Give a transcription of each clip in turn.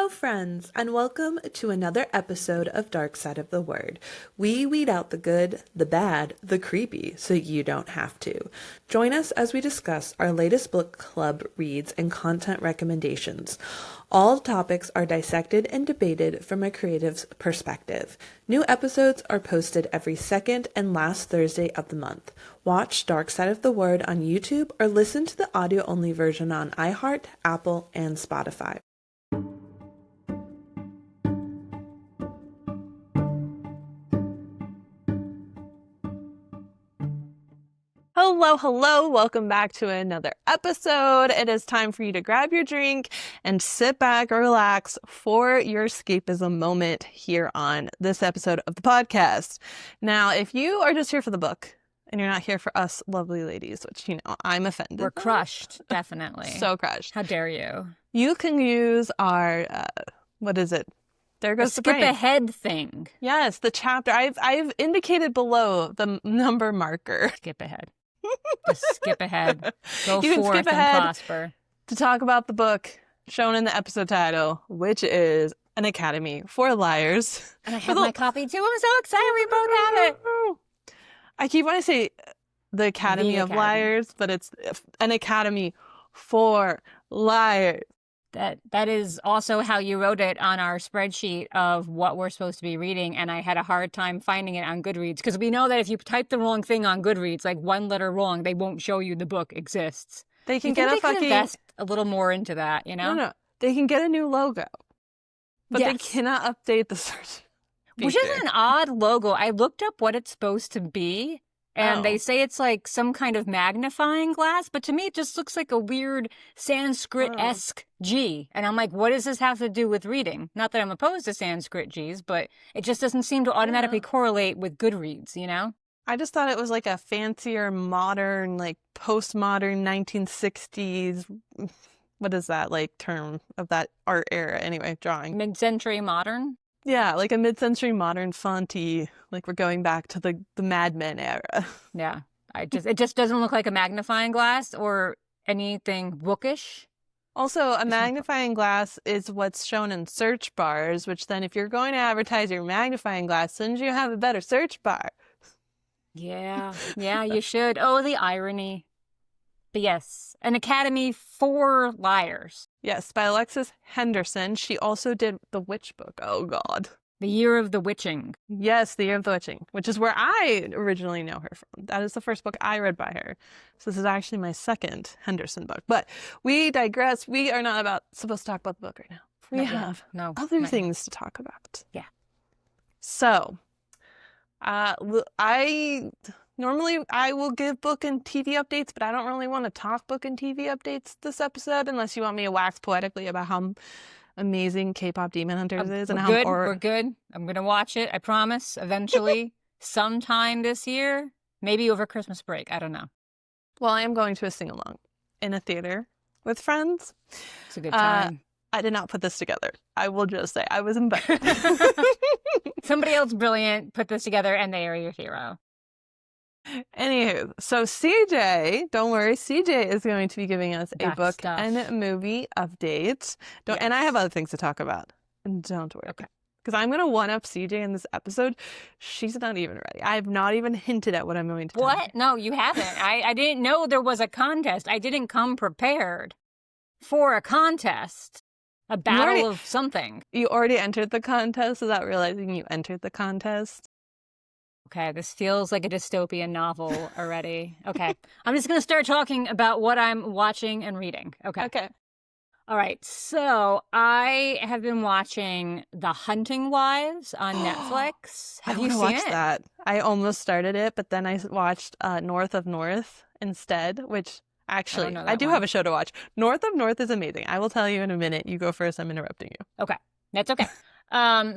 Hello, friends, and welcome to another episode of Dark Side of the Word. We weed out the good, the bad, the creepy, so you don't have to. Join us as we discuss our latest book club reads and content recommendations. All topics are dissected and debated from a creative's perspective. New episodes are posted every second and last Thursday of the month. Watch Dark Side of the Word on YouTube or listen to the audio-only version on iHeart, Apple, and Spotify. Hello. Welcome back to another episode. It is time for you to grab your drink and sit back, relax for your escapism moment here on this episode of the podcast. Now, if you are just here for the book and you're not here for us lovely ladies, which, I'm offended. We're crushed, definitely. So crushed. How dare you? You can use our, what is it? There goes the brain. Skip ahead thing. Yes, the chapter. I've indicated below the number marker. Skip ahead. Just skip ahead. Go You can forth skip and ahead prosper. To talk about the book shown in the episode title, which is An Academy for Liars. And I have my copy too. I'm so excited we both have it. I keep wanting to say the Academy of Liars, but it's An Academy for Liars. That is also how you wrote it on our spreadsheet of what we're supposed to be reading, and I had a hard time finding it on Goodreads because we know that if you type the wrong thing on Goodreads, like one letter wrong, they won't show you the book exists. They can get a fucking invest a little more into that, you know? No. They can get a new logo, but Yes. they cannot update the search feature. Which is an odd logo. I looked up what it's supposed to be, and they say it's like some kind of magnifying glass, but to me it just looks like a weird Sanskrit-esque G. And I'm like, what does this have to do with reading? Not that I'm opposed to Sanskrit Gs, but it just doesn't seem to automatically correlate with Goodreads, you know? I just thought it was like a fancier, modern, like postmodern 1960s, what is that like term of that art era anyway, drawing? Mid-century modern? Yeah, like a mid-century modern fonty, like we're going back to the Mad Men era. Yeah. It just doesn't look like a magnifying glass or anything bookish. Also, a magnifying glass is what's shown in search bars, which then if you're going to advertise your magnifying glass, shouldn't you have a better search bar? Yeah, you should. Oh, the irony. But yes, An Academy for Liars. Yes, by Alexis Henderson. She also did The Witch Book. Oh, God. The Year of the Witching. Yes, The Year of the Witching, which is where I originally know her from. That is the first book I read by her. So this is actually my second Henderson book. But we digress. We are not supposed to talk about the book right now. We have other things to talk about. Yeah. So, Normally, I will give book and TV updates, but I don't really want to talk book and TV updates this episode unless you want me to wax poetically about how amazing K-pop Demon Hunters is. And We're good. I'm going to watch it, I promise, eventually, sometime this year, maybe over Christmas break. I don't know. Well, I am going to a sing-along in a theater with friends. It's a good time. I did not put this together. I will just say I was invited. Somebody else brilliant put this together, and they are your hero. Anywho, so CJ, don't worry, CJ is going to be giving us a book and movie update. And I have other things to talk about. Don't worry. Okay. Because I'm going to one-up CJ in this episode. She's not even ready. I have not even hinted at what I'm going to tell her. No, you haven't. I didn't know there was a contest. I didn't come prepared for a contest. A battle of something. You already entered the contest without realizing you entered the contest. Okay, this feels like a dystopian novel already. Okay, I'm just going to start talking about what I'm watching and reading. Okay. All right, so I have been watching The Hunting Wives on Netflix. Have you seen it? That. I almost started it, but then I watched North of North instead, which actually, I do have a show to watch. North of North is amazing. I will tell you in a minute. You go first. I'm interrupting you. Okay, that's okay.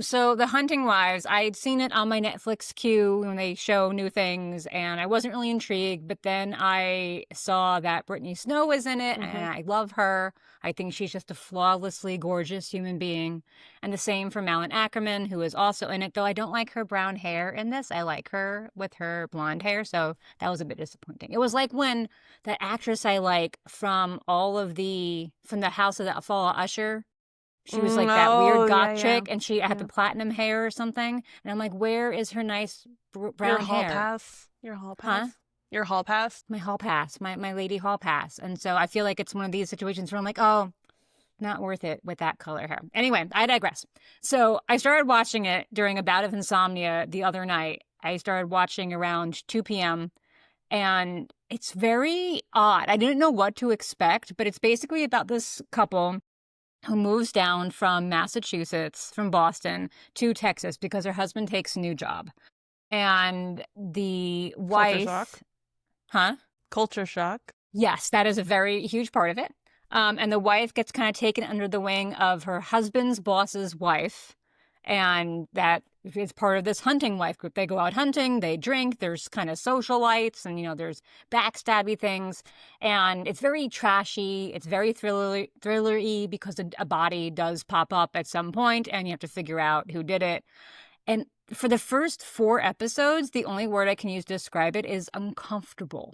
So The Hunting Wives, I'd seen it on my Netflix queue when they show new things, and I wasn't really intrigued, but then I saw that Brittany Snow was in it, and I love her. I think she's just a flawlessly gorgeous human being. And the same for Malin Ackerman, who is also in it, though I don't like her brown hair in this. I like her with her blonde hair, so that was a bit disappointing. It was like when that actress I like from the House of the Fall Usher, She was like that weird goth chick, yeah. and she had the platinum hair or something. And I'm like, where is her nice brown hair? Your hall Huh? pass. Your hall pass. My hall pass, my lady hall pass. And so I feel like it's one of these situations where I'm like, oh, not worth it with that color hair. Anyway, I digress. So I started watching it during a bout of insomnia the other night. I started watching around 2 p.m. and it's very odd. I didn't know what to expect, but it's basically about this couple who moves down from Massachusetts, from Boston, to Texas because her husband takes a new job. And the wife... Culture shock. Huh? Culture shock. Yes, that is a very huge part of it. And the wife gets kind of taken under the wing of her husband's boss's wife. And that is part of this hunting wife group. They go out hunting, they drink, there's kind of socialites, and, there's backstabby things. And it's very trashy. It's very thriller-y because a body does pop up at some point, and you have to figure out who did it. And for the first 4 episodes, the only word I can use to describe it is uncomfortable.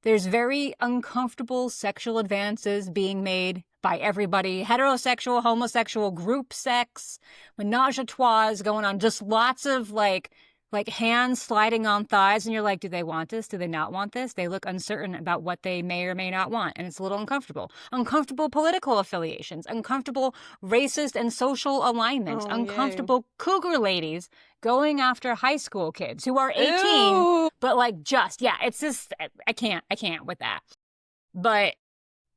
There's very uncomfortable sexual advances being made by everybody. Heterosexual, homosexual, group sex, menage a trois going on. Just lots of like hands sliding on thighs. And you're like, do they want this? Do they not want this? They look uncertain about what they may or may not want. And it's a little uncomfortable. Uncomfortable political affiliations. Uncomfortable racist and social alignments. Uncomfortable cougar ladies going after high school kids who are 18. Ew. But it's just, I can't with that.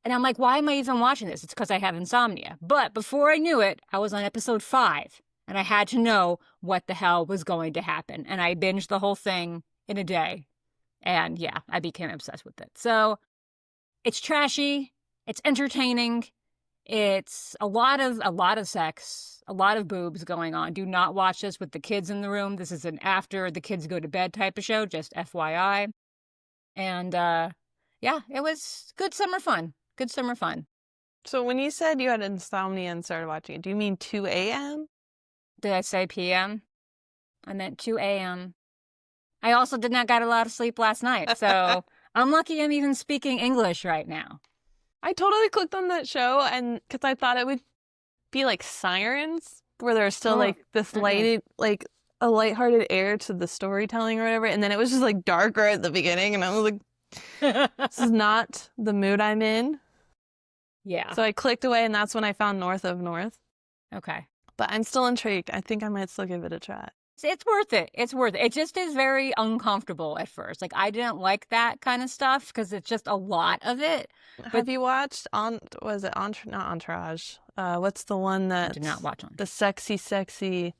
And I'm like, why am I even watching this? It's because I have insomnia. But before I knew it, I was on episode 5. And I had to know what the hell was going to happen. And I binged the whole thing in a day. And yeah, I became obsessed with it. So it's trashy. It's entertaining. It's a lot of sex, a lot of boobs going on. Do not watch this with the kids in the room. This is an after the kids go to bed type of show, just FYI. And it was good summer fun. Good summer fun. So when you said you had insomnia and started watching it, do you mean 2 a.m.? Did I say p.m.? I meant 2 a.m. I also did not get a lot of sleep last night, so I'm lucky I'm even speaking English right now. I totally clicked on that show, and because I thought it would be like Sirens, where there's still like this lighted, like a lighthearted air to the storytelling or whatever, and then it was just like darker at the beginning, and I was like, this is not the mood I'm in. Yeah. So I clicked away, and that's when I found North of North. Okay. But I'm still intrigued. I think I might still give it a try. It's worth it. It's worth it. It just is very uncomfortable at first. Like, I didn't like that kind of stuff because it's just a lot of it. Have you watched not Entourage? What's the one that... I did not watch on. The sexy show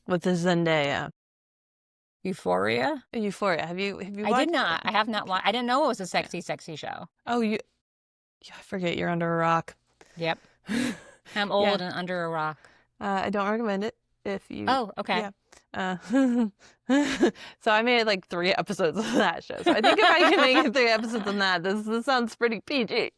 with the Zendaya. Euphoria? Have you watched? I did not. I have not watched. I didn't know it was a sexy show. Oh, I forget you're under a rock. Yep. I'm old and under a rock. I don't recommend it if you... Oh, okay. Yeah. So I made like 3 episodes of that show. So I think if I can make 3 episodes on that, this sounds pretty PG.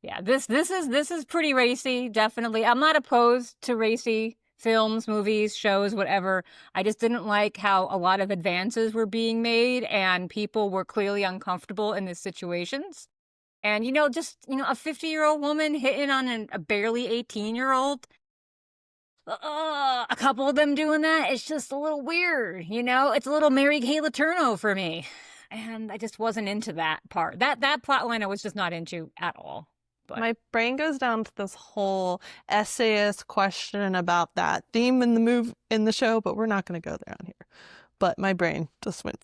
Yeah, this is pretty racy, definitely. I'm not opposed to racy films, movies, shows, whatever. I just didn't like how a lot of advances were being made and people were clearly uncomfortable in these situations. And, just a 50-year-old woman hitting on a barely 18-year-old, a couple of them doing that, it's just a little weird, It's a little Mary Kay Letourneau for me. And I just wasn't into that part. That plot line I was just not into at all. But my brain goes down to this whole essayist question about that theme in the show, but we're not going to go there on here. But my brain just went...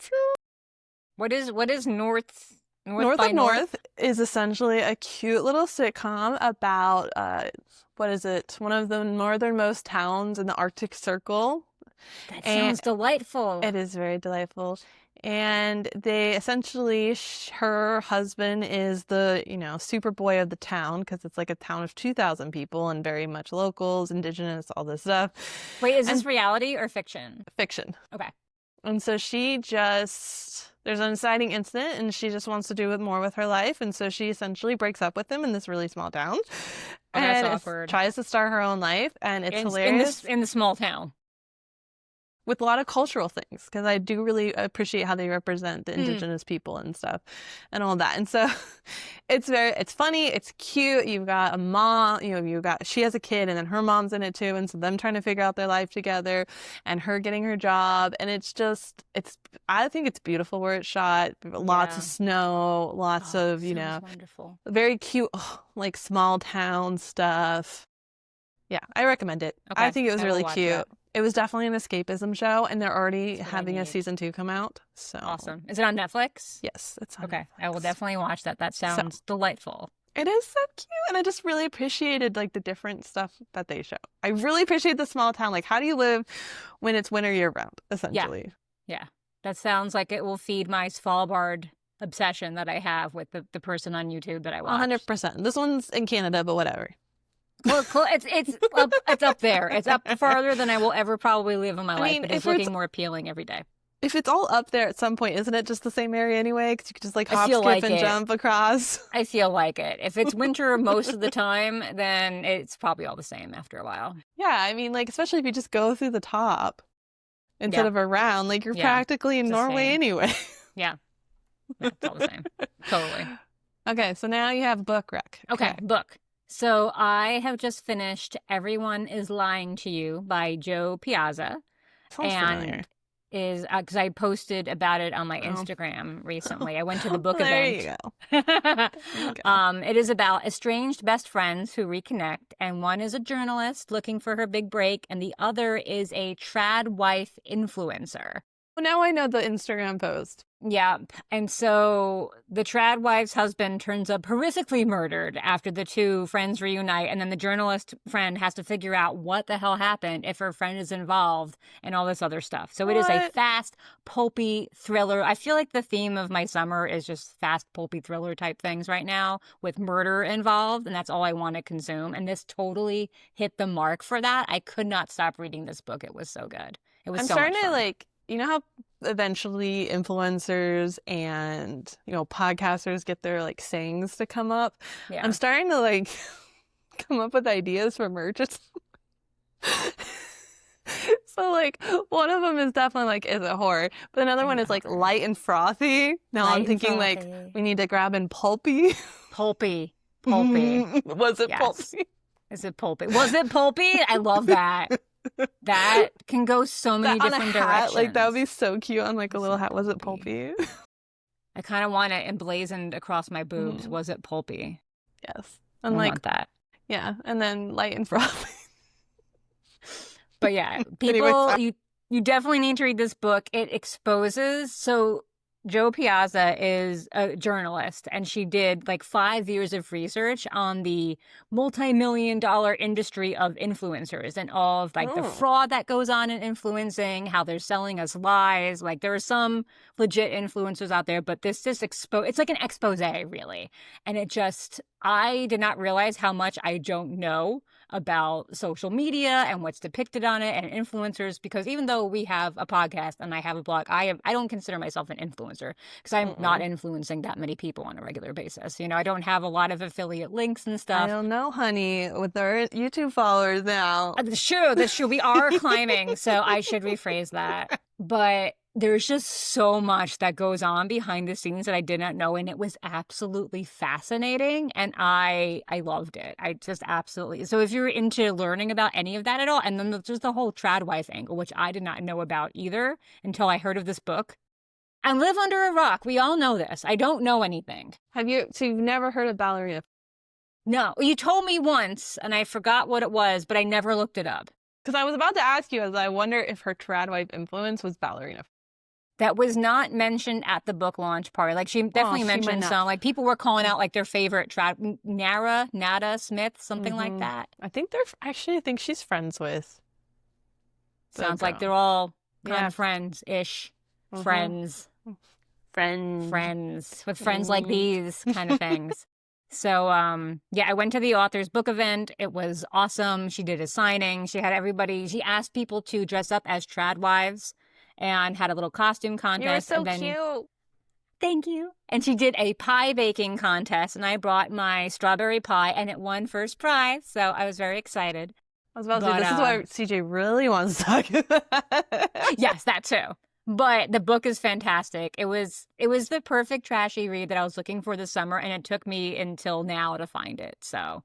What is North of North is essentially a cute little sitcom about, one of the northernmost towns in the Arctic Circle. That sounds delightful. It is very delightful. And they essentially, her husband is the, super boy of the town because it's like a town of 2,000 people and very much locals, indigenous, all this stuff. Wait, is this reality or fiction? Fiction. Okay. And so there's an inciting incident and she just wants to do more with her life. And so she essentially breaks up with him in this really small town. Oh, that's awkward. Tries to start her own life. And it's hilarious. In the small town. with a lot of cultural things, because I do really appreciate how they represent the indigenous people and stuff and all that. And so it's funny, it's cute. You've got a mom, she has a kid and then her mom's in it too. And so them trying to figure out their life together and her getting her job. And I think it's beautiful where it's shot. Lots of snow, lots of, wonderful. Very cute, like small town stuff. Yeah, I recommend it. Okay, I think it was really cute. It. It was definitely an escapism show, and they're already having a season 2 come out. So awesome. Is it on Netflix? Yes, it's on Okay, Netflix. I will definitely watch that. That sounds delightful. It is so cute, and I just really appreciated like the different stuff that they show. I really appreciate the small town. Like, how do you live when it's winter year round, essentially? Yeah. That sounds like it will feed my Svalbard obsession that I have with the person on YouTube that I watch. 100%. This one's in Canada, but whatever. Well, it's up there. It's up farther than I will ever probably live in my life. But it's looking more appealing every day. If it's all up there at some point, isn't it just the same area anyway? Because you could just like hop, skip, and jump across. I feel like it. If it's winter most of the time, then it's probably all the same after a while. Yeah, I mean, like, especially if you just go through the top instead of around, like you're practically in Norway anyway. Yeah, it's all the same. Totally. Okay, so now you have book rec. Okay, book. So I have just finished Everyone is Lying to You by Joe Piazza. Sounds familiar. Because I posted about it on my Instagram recently. I went to the book event. There you go. It is about estranged best friends who reconnect, and one is a journalist looking for her big break, and the other is a trad wife influencer. Well, now I know the Instagram post. Yeah. And so the trad wife's husband turns up horrifically murdered after the two friends reunite. And then the journalist friend has to figure out what the hell happened if her friend is involved and all this other stuff. So it is a fast, pulpy thriller. I feel like the theme of my summer is just fast, pulpy thriller type things right now with murder involved. And that's all I want to consume. And this totally hit the mark for that. I could not stop reading this book. It was so good. It was so much fun. I'm starting to you know how eventually influencers and, podcasters get their sayings to come up? Yeah. I'm starting to come up with ideas for merch. So one of them is definitely is it horror? But another one is light and frothy. Now I'm thinking we need to grab in pulpy. Pulpy. Was it pulpy? Is it pulpy? Was it pulpy? I love that. That can go so many different directions. That would be so cute on a little hat. Was it pulpy? I kind of want it emblazoned across my boobs. Was it pulpy? Yes. And I want that. Yeah. And then light and frothy. But yeah, people, you definitely need to read this book. It exposes. So Joe Piazza is a journalist, and she did 5 years of research on the multi-million-dollar industry of influencers and all of the fraud that goes on in influencing, how they're selling us lies. There are some legit influencers out there, but this just it's like an expose, really. And I did not realize how much I don't know about social media and what's depicted on it and influencers, because even though we have a podcast and I have a blog, I don't consider myself an influencer because I'm not influencing that many people on a regular basis. I don't have a lot of affiliate links and stuff. I don't know, honey, with our YouTube followers now. That's true. We are climbing, so I should rephrase that. But there's just so much that goes on behind the scenes that I did not know, and it was absolutely fascinating, and I loved it. I just absolutely. So if you're into learning about any of that at all, and then there's the whole trad wife angle, which I did not know about either until I heard of this book. I live under a rock. We all know this. I don't know anything. So you've never heard of ballerina? No. You told me once, and I forgot what it was, but I never looked it up. Because I was about to ask you, as I wonder if her trad wife influence was ballerina. That was not mentioned at the book launch party. She definitely mentioned some. People were calling out their favorite trad, Nada Smith, something like that. I think I think she's friends with. Sounds like they're all kind of friends-ish. Friends. With friends like these kind of things. So, I went to the author's book event. It was awesome. She did a signing. She had everybody. She asked people to dress up as trad wives and had a little costume contest. You were so cute. Thank you. And she did a pie baking contest, and I brought my strawberry pie, and it won first prize. So I was very excited. I was about to say, But, this is why CJ really wants to talk about. yes, that too. But the book is fantastic. It was the perfect trashy read that I was looking for this summer, and it took me until now to find it. So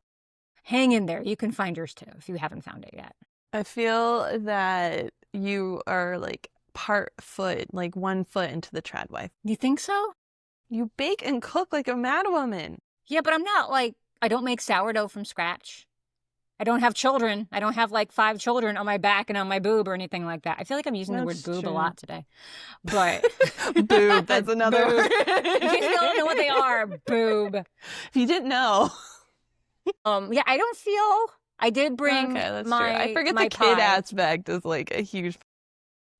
hang in there. You can find yours too if you haven't found it yet. I feel that you are like part foot, like 1 foot into the trad wife. You think so? You bake and cook like a mad woman. Yeah, but I'm not like, I don't make sourdough from scratch. I don't have children. I don't have like 5 children on my back and on my boob or anything like that. I feel like I'm using the word boob a lot today. But boob, that's another boob. word. In case you don't know what they are, boob. If you didn't know. Yeah, I don't feel I did bring Okay, that's my true. I forget my the kid pie. aspect is like a huge.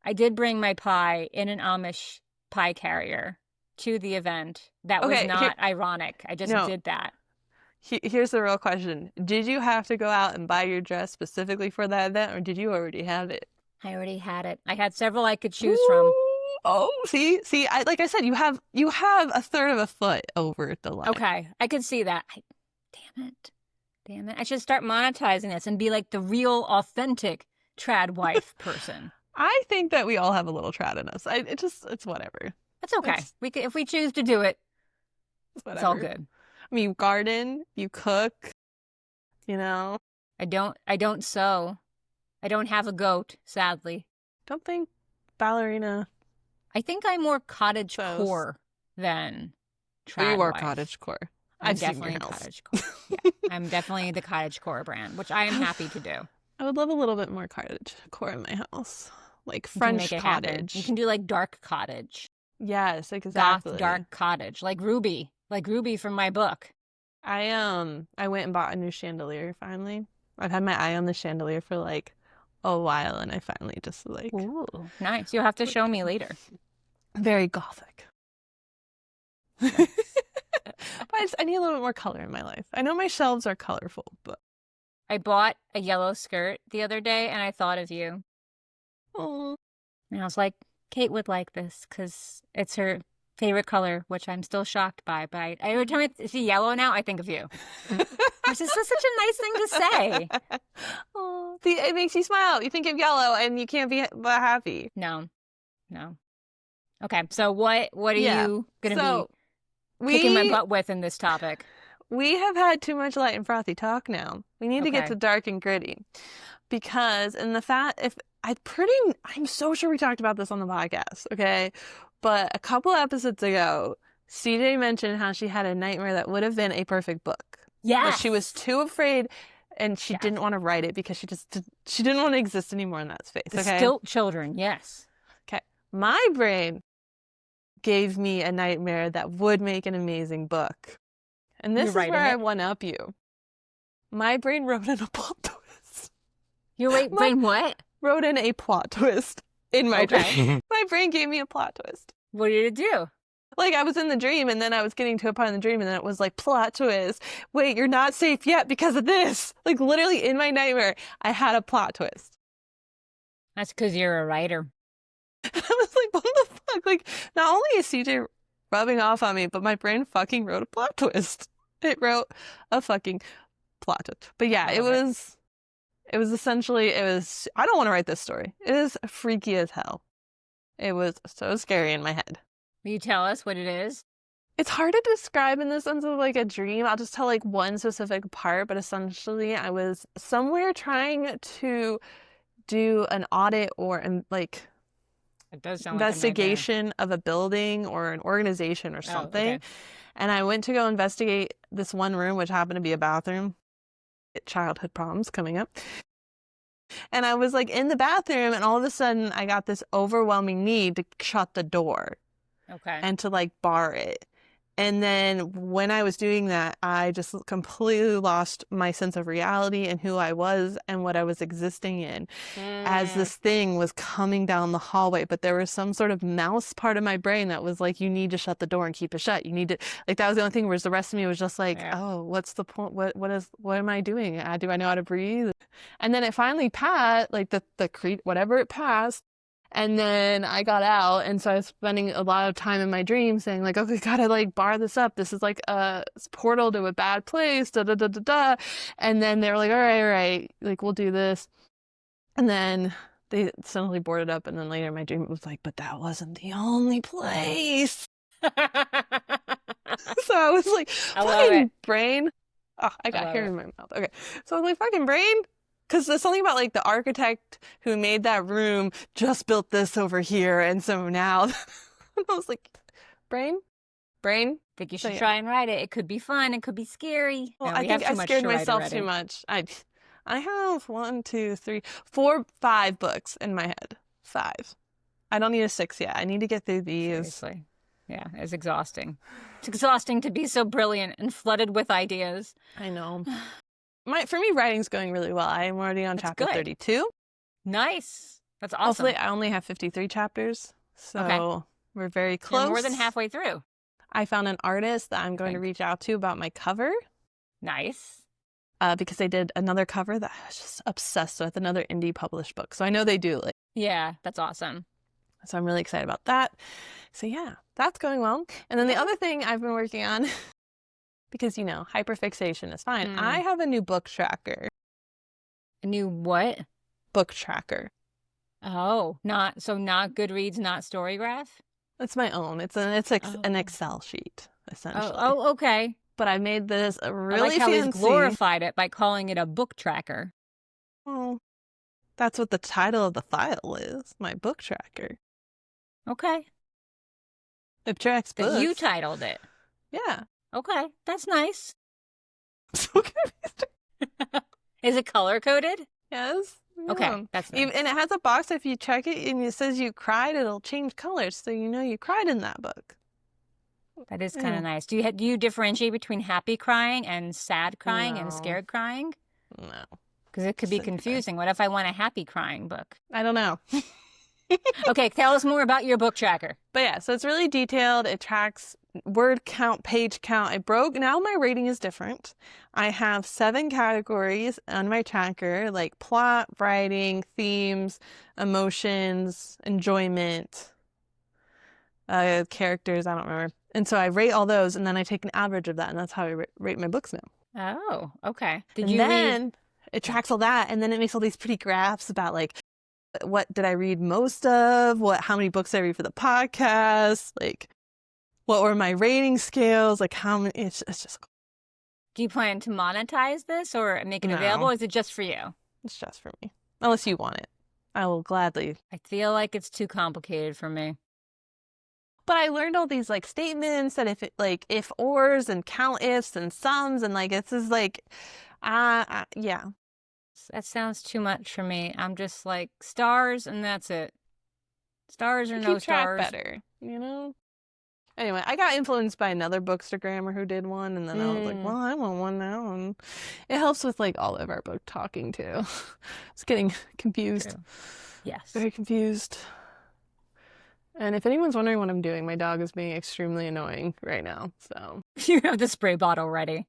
I did bring my pie in an Amish pie carrier to the event. That was not ironic. I just did that. Here's the real question. Did you have to go out and buy your dress specifically for that event, or did you already have it? I already had it. I had several I could choose from. Oh, see, like I said, you have 1/3 of a foot over the line. Okay, I could see that. Damn it. I should start monetizing this and be like the real, authentic trad wife person. I think that we all have a little trad in us. It's whatever. That's okay. If we choose to do it, it's all good. I mean, you garden, you cook, you know. I don't sew. I don't have a goat, sadly. Don't think ballerina. I think I'm more cottage core than trad You are wife. cottage core. I'm definitely cottage core. Yeah, I'm definitely the cottage core brand, which I am happy to do. I would love a little bit more cottage core in my house. Like French cottage. You can do like dark cottage. Yes, exactly. Goth dark cottage. Like Ruby from my book. I went and bought a new chandelier finally. I've had my eye on the chandelier for like a while, and I finally just like. Ooh, nice. You'll have to show me later. Very gothic. But I need a little bit more color in my life. I know my shelves are colorful, but I bought a yellow skirt the other day, and I thought of you. oh, And I was like, Kait would like this because it's her favorite color, which I'm still shocked by. But every time I see yellow now, I think of you. Which is just such a nice thing to say. oh, see, it makes you smile. You think of yellow, and you can't be but happy. No. Okay, so what are you gonna be kicking my butt with in this topic? We have had too much light and frothy talk now. We need to get to dark and gritty, because I'm so sure we talked about this on the podcast, okay? But a couple episodes ago, CJ mentioned how she had a nightmare that would have been a perfect book. Yeah. But she was too afraid, and she didn't want to write it because she didn't want to exist anymore in that space. The stilt children, yes. Okay. My brain gave me a nightmare that would make an amazing book. And this is where I one-up you. My brain wrote in a plot twist. Your brain what? Wrote in a plot twist in my dream. My brain gave me a plot twist. What did it do? Like, I was in the dream, and then I was getting to a part in the dream, and then it was like, plot twist. Wait, you're not safe yet because of this. Like, literally in my nightmare, I had a plot twist. That's because you're a writer. I was like, what the fuck? Like, not only is CJ rubbing off on me, but my brain fucking wrote a plot twist. It wrote a fucking plot twist. But yeah, it was essentially, I don't want to write this story. It is freaky as hell. It was so scary in my head. Will you tell us what it is? It's hard to describe in the sense of like a dream. I'll just tell like one specific part, but essentially I was somewhere trying to do an audit or like it does sound investigation of a building or an organization or something. Oh, okay. And I went to go investigate this one room, which happened to be a bathroom. Childhood problems coming up. And I was like in the bathroom, and all of a sudden I got this overwhelming need to shut the door. Okay. And to like bar it. And then when I was doing that, I just completely lost my sense of reality and who I was and what I was existing in as this thing was coming down the hallway. But there was some sort of mouse part of my brain that was like, you need to shut the door and keep it shut. You need to, like, that was the only thing, whereas the rest of me was just like, oh, what's the point? What am I doing? Do I know how to breathe? And then it finally passed, like the whatever it passed. And then I got out, and so I was spending a lot of time in my dreams saying like, okay, gotta like bar this up. This is like a portal to a bad place, da da da da da. And then they were like, all right, like we'll do this. And then they suddenly boarded up, and then later in my dream it was like, but that wasn't the only place. So I was like, I love fucking it. brain. Oh, I got hair in my mouth. Okay. So I was like, fucking brain. Because there's something about like the architect who made that room just built this over here. And so now I was like, brain. Think you should try and write it. It could be fun. It could be scary. Well, No, I think I scared myself too much. I have 1, 2, 3, 4, 5 books in my head. 5. I don't need a 6 yet. I need to get through these. Seriously. Yeah, it's exhausting. It's exhausting to be so brilliant and flooded with ideas. I know. For me, writing's going really well. I am already on chapter 32. Nice. That's awesome. Hopefully, I only have 53 chapters. So we're very close. You're more than halfway through. I found an artist that I'm going to reach out to about my cover. Nice. Because they did another cover that I was just obsessed with, another indie published book. So I know they do like. Yeah, that's awesome. So I'm really excited about that. So yeah, that's going well. And then the other thing I've been working on, because hyperfixation is fine. I have a new book tracker. A new what? Book tracker. Oh, not Goodreads, not Storygraph? It's my own. It's an Excel sheet, essentially. Oh, okay. But I made this really I like how fancy. he's glorified it by calling it a book tracker. Well, that's what the title of the file is. My book tracker. Okay. It tracks books. That you titled it. Yeah. Okay, that's nice. So confused. Is it color coded? Yes. Okay, Yeah. that's nice. And it has a box. If you check it and it says you cried, it'll change colors, so you know you cried in that book. That is kind of nice. Do you differentiate between happy crying and sad crying and No. scared crying? No. Because it could be confusing. What if I want a happy crying book? I don't know. Okay, tell us more about your book tracker. But yeah, so it's really detailed. It tracks word count, page count. Now my rating is different. I have 7 categories on my tracker, like plot, writing, themes, emotions, enjoyment, characters, I don't remember. And so I rate all those, and then I take an average of that, and that's how I rate my books now. Oh, okay. Then it tracks all that, and then it makes all these pretty graphs about like what did I read most of, how many books I read for the podcast, like what were my rating scales, like how many. It's just. Do you plan to monetize this or make it available? Or is it just for you? It's just for me, unless you want it. I will gladly. I feel like it's too complicated for me. But I learned all these like statements that if ors and count ifs and sums and like this is like, yeah. That sounds too much for me. I'm just like stars and that's it. Stars or no stars. Better, Anyway, I got influenced by another bookstagrammer who did one, and then I was like, well, I want one now, and it helps with like all of our book talking too. I was getting confused. True. Yes. Very confused. And if anyone's wondering what I'm doing, my dog is being extremely annoying right now. So you have the spray bottle ready.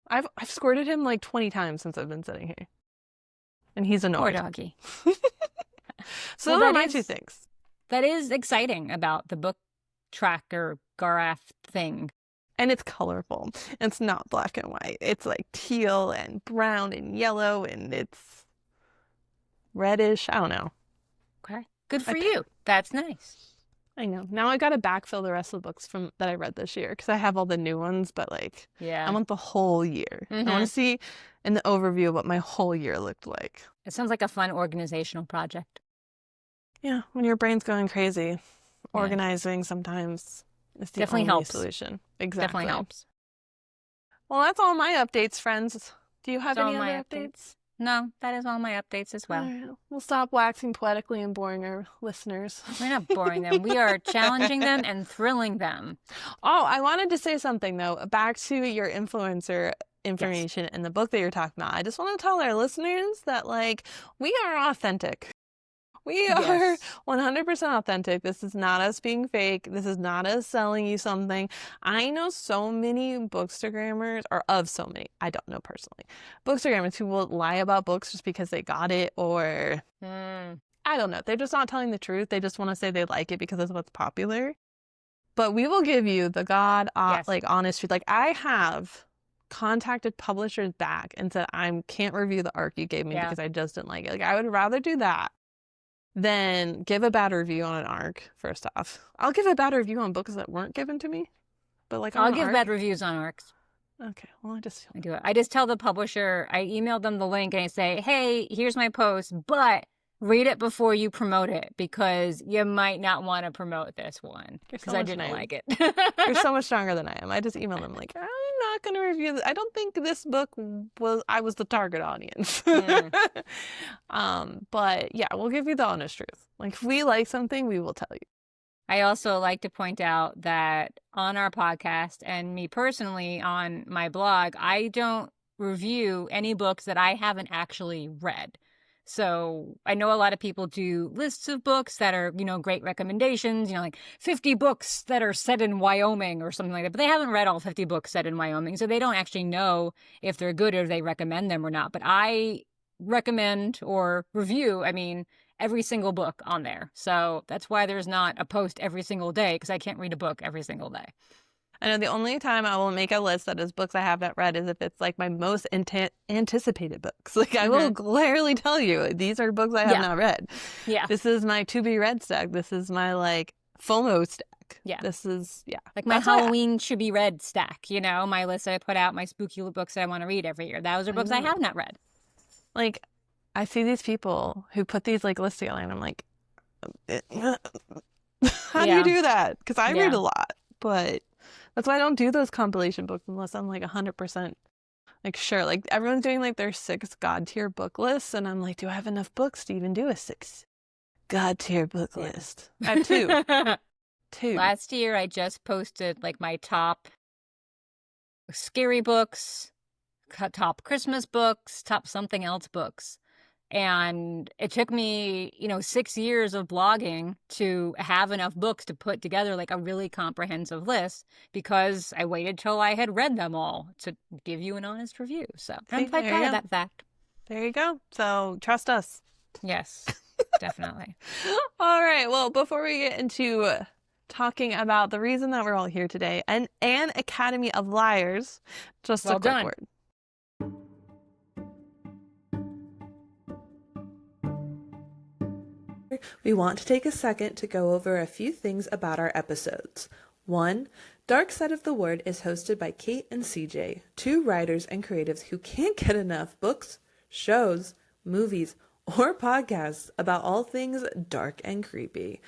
I've squirted him like 20 times since I've been sitting here, and he's annoyed. Poor doggy. So those are my 2 things. That is exciting about the book tracker graph thing. And it's colorful. It's not black and white. It's like teal and brown and yellow, and it's reddish. I don't know. Okay. Good for you. That's nice. I know. Now I got to backfill the rest of the books that I read this year because I have all the new ones, but like, yeah, I want the whole year. I want to see in the overview what my whole year looked like. It sounds like a fun organizational project. Yeah, when your brain's going crazy, organizing sometimes is the definitely only helps. Solution. Exactly. Definitely helps. Well, that's all my updates, friends. Do you have any other updates? No, that is all my updates as well. Right. We'll stop waxing poetically and boring our listeners. We're not boring them. We are challenging them and thrilling them. Oh, I wanted to say something, though, back to your influencer information in the book that you're talking about. I just want to tell our listeners that, like, we are authentic. We are 100% authentic. This is not us being fake. This is not us selling you something. I know so many bookstagrammers, I don't know personally, bookstagrammers who will lie about books just because they got it, or I don't know. They're just not telling the truth. They just want to say they like it because it's what's popular. But we will give you the Yes. like honest truth. Like I have contacted publishers back and said I can't review the arc you gave me because I just didn't like it. Like I would rather do that than give a bad review on an arc. First off, I'll give a bad review on books that weren't given to me. But like I'll give bad reviews on arcs. Okay, well I do it. I just tell the publisher, I email them the link and I say, hey, here's my post, but read it before you promote it because you might not want to promote this one because I didn't like it. You're so much stronger than I am. I just email them like, I'm not going to review this. I don't think this book I was the target audience. But yeah, we'll give you the honest truth. Like if we like something, we will tell you. I also like to point out that on our podcast and me personally on my blog, I don't review any books that I haven't actually read. So I know a lot of people do lists of books that are, great recommendations, like 50 books that are set in Wyoming or something like that. But they haven't read all 50 books set in Wyoming. So they don't actually know if they're good or if they recommend them or not. But I recommend or review, every single book on there. So that's why there's not a post every single day because I can't read a book every single day. I know the only time I will make a list that is books I have not read is if it's like my most anticipated books. Like I will clearly tell you, these are books I have not read. Yeah. This is my to be read stack. This is my like FOMO stack. Yeah. This is, like my Halloween should be read stack, my list that I put out, my spooky books that I want to read every year. Those are books I have not read. Like I see these people who put these like lists together and I'm like, how do you do that? Because I read a lot, but that's why I don't do those compilation books unless I'm like 100% like sure. Like everyone's doing like their 6 God tier book lists, and I'm like, do I have enough books to even do a 6 God tier book list? I have 2. 2. Last year I just posted like my top scary books, top Christmas books, top something else books. And it took me, 6 years of blogging to have enough books to put together like a really comprehensive list because I waited till I had read them all to give you an honest review. So I'm quite proud of that fact. There you go. So trust us. Yes, definitely. All right. Well, before we get into talking about the reason that we're all here today, an Academy of Liars, just a quick word. We want to take a second to go over a few things about our episodes. 1. Dark Side of the Word is hosted by Kait and CJ, 2 writers and creatives who can't get enough books, shows, movies, or podcasts about all things dark and creepy.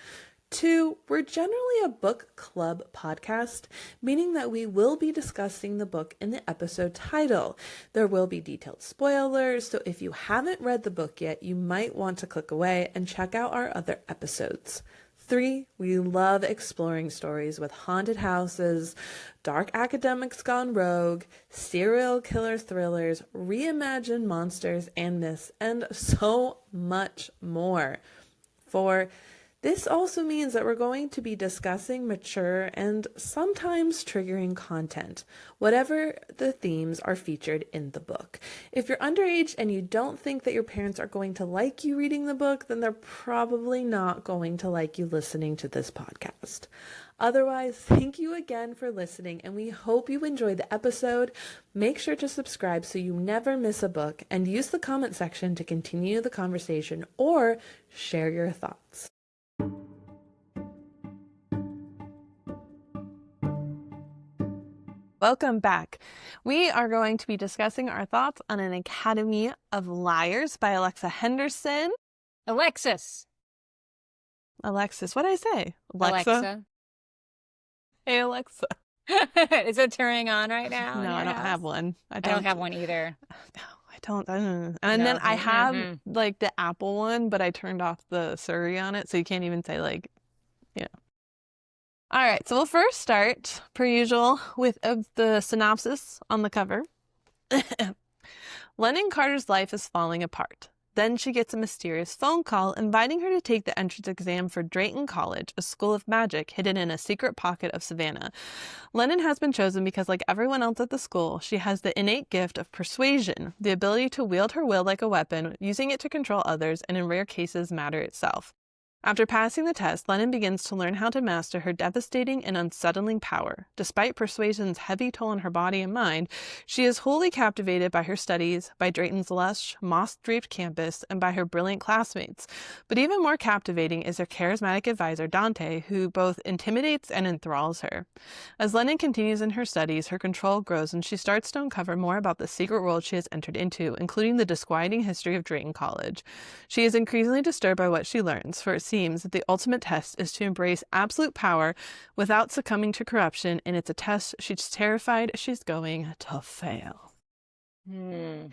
2, we're generally a book club podcast, meaning that we will be discussing the book in the episode title. There will be detailed spoilers, so if you haven't read the book yet, you might want to click away and check out our other episodes. 3, we love exploring stories with haunted houses, dark academics gone rogue, serial killer thrillers, reimagined monsters and myths, and so much more. 4, this also means that we're going to be discussing mature and sometimes triggering content, whatever the themes are featured in the book. If you're underage and you don't think that your parents are going to like you reading the book, then they're probably not going to like you listening to this podcast. Otherwise, thank you again for listening, and we hope you enjoyed the episode. Make sure to subscribe so you never miss a book, and use the comment section to continue the conversation or share your thoughts. Welcome back. We are going to be discussing our thoughts on An Academy of Liars by Henderson. Alexis. Alexis. What did I say? Alexa. Hey, Alexa. Is it turning on right now? No, I don't have one. I don't have one either. No, I don't. And then I have like the Apple one, but I turned off the Siri on it, so you can't even say like, All right, so we'll first start, per usual, with the synopsis on the cover. Lennon Carter's life is falling apart. Then she gets a mysterious phone call inviting her to take the entrance exam for Drayton College, a school of magic hidden in a secret pocket of Savannah. Lennon has been chosen because, like everyone else at the school, she has the innate gift of persuasion, the ability to wield her will like a weapon, using it to control others and, in rare cases, matter itself. After passing the test, Lennon begins to learn how to master her devastating and unsettling power. Despite persuasion's heavy toll on her body and mind, she is wholly captivated by her studies, by Drayton's lush, moss-draped campus, and by her brilliant classmates. But even more captivating is her charismatic advisor, Dante, who both intimidates and enthralls her. As Lennon continues in her studies, her control grows and she starts to uncover more about the secret world she has entered into, including the disquieting history of Drayton College. She is increasingly disturbed by what she learns, for it seems that the ultimate test is to embrace absolute power without succumbing to corruption, and it's a test she's terrified she's going to fail.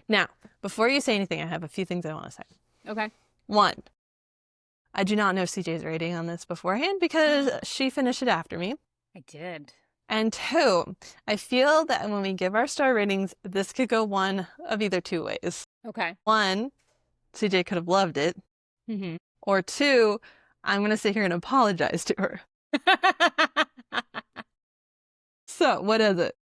Now, before you say anything, I have a few things I want to say. Okay. 1, I do not know CJ's rating on this beforehand because she finished it after me. I did. And 2, I feel that when we give our star ratings, this could go one of either 2 ways. Okay. 1, CJ could have loved it. Mm-hmm. Or 2, I'm going to sit here and apologize to her. So, what is it?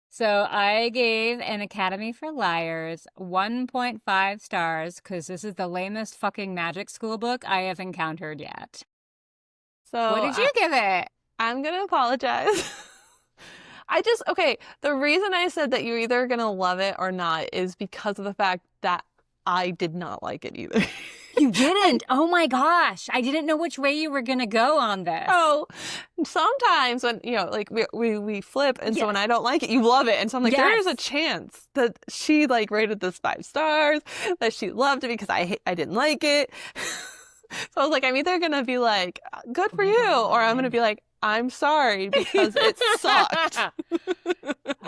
So I gave an Academy for Liars 1.5 stars because this is the lamest fucking magic school book I have encountered yet. So What did you give it? I'm going to apologize. Okay, the reason I said that you're either going to love it or not is because of the fact that I did not like it either. You didn't? Oh my gosh. I didn't know which way you were going to go on this. Oh, sometimes when, like we flip, and so when I don't like it, you love it. And so I'm like, there's a chance that she like rated this 5 stars, that she loved it because I didn't like it. So I was like, I'm either going to be like, good for you, or I'm going to be like, I'm sorry because it sucked.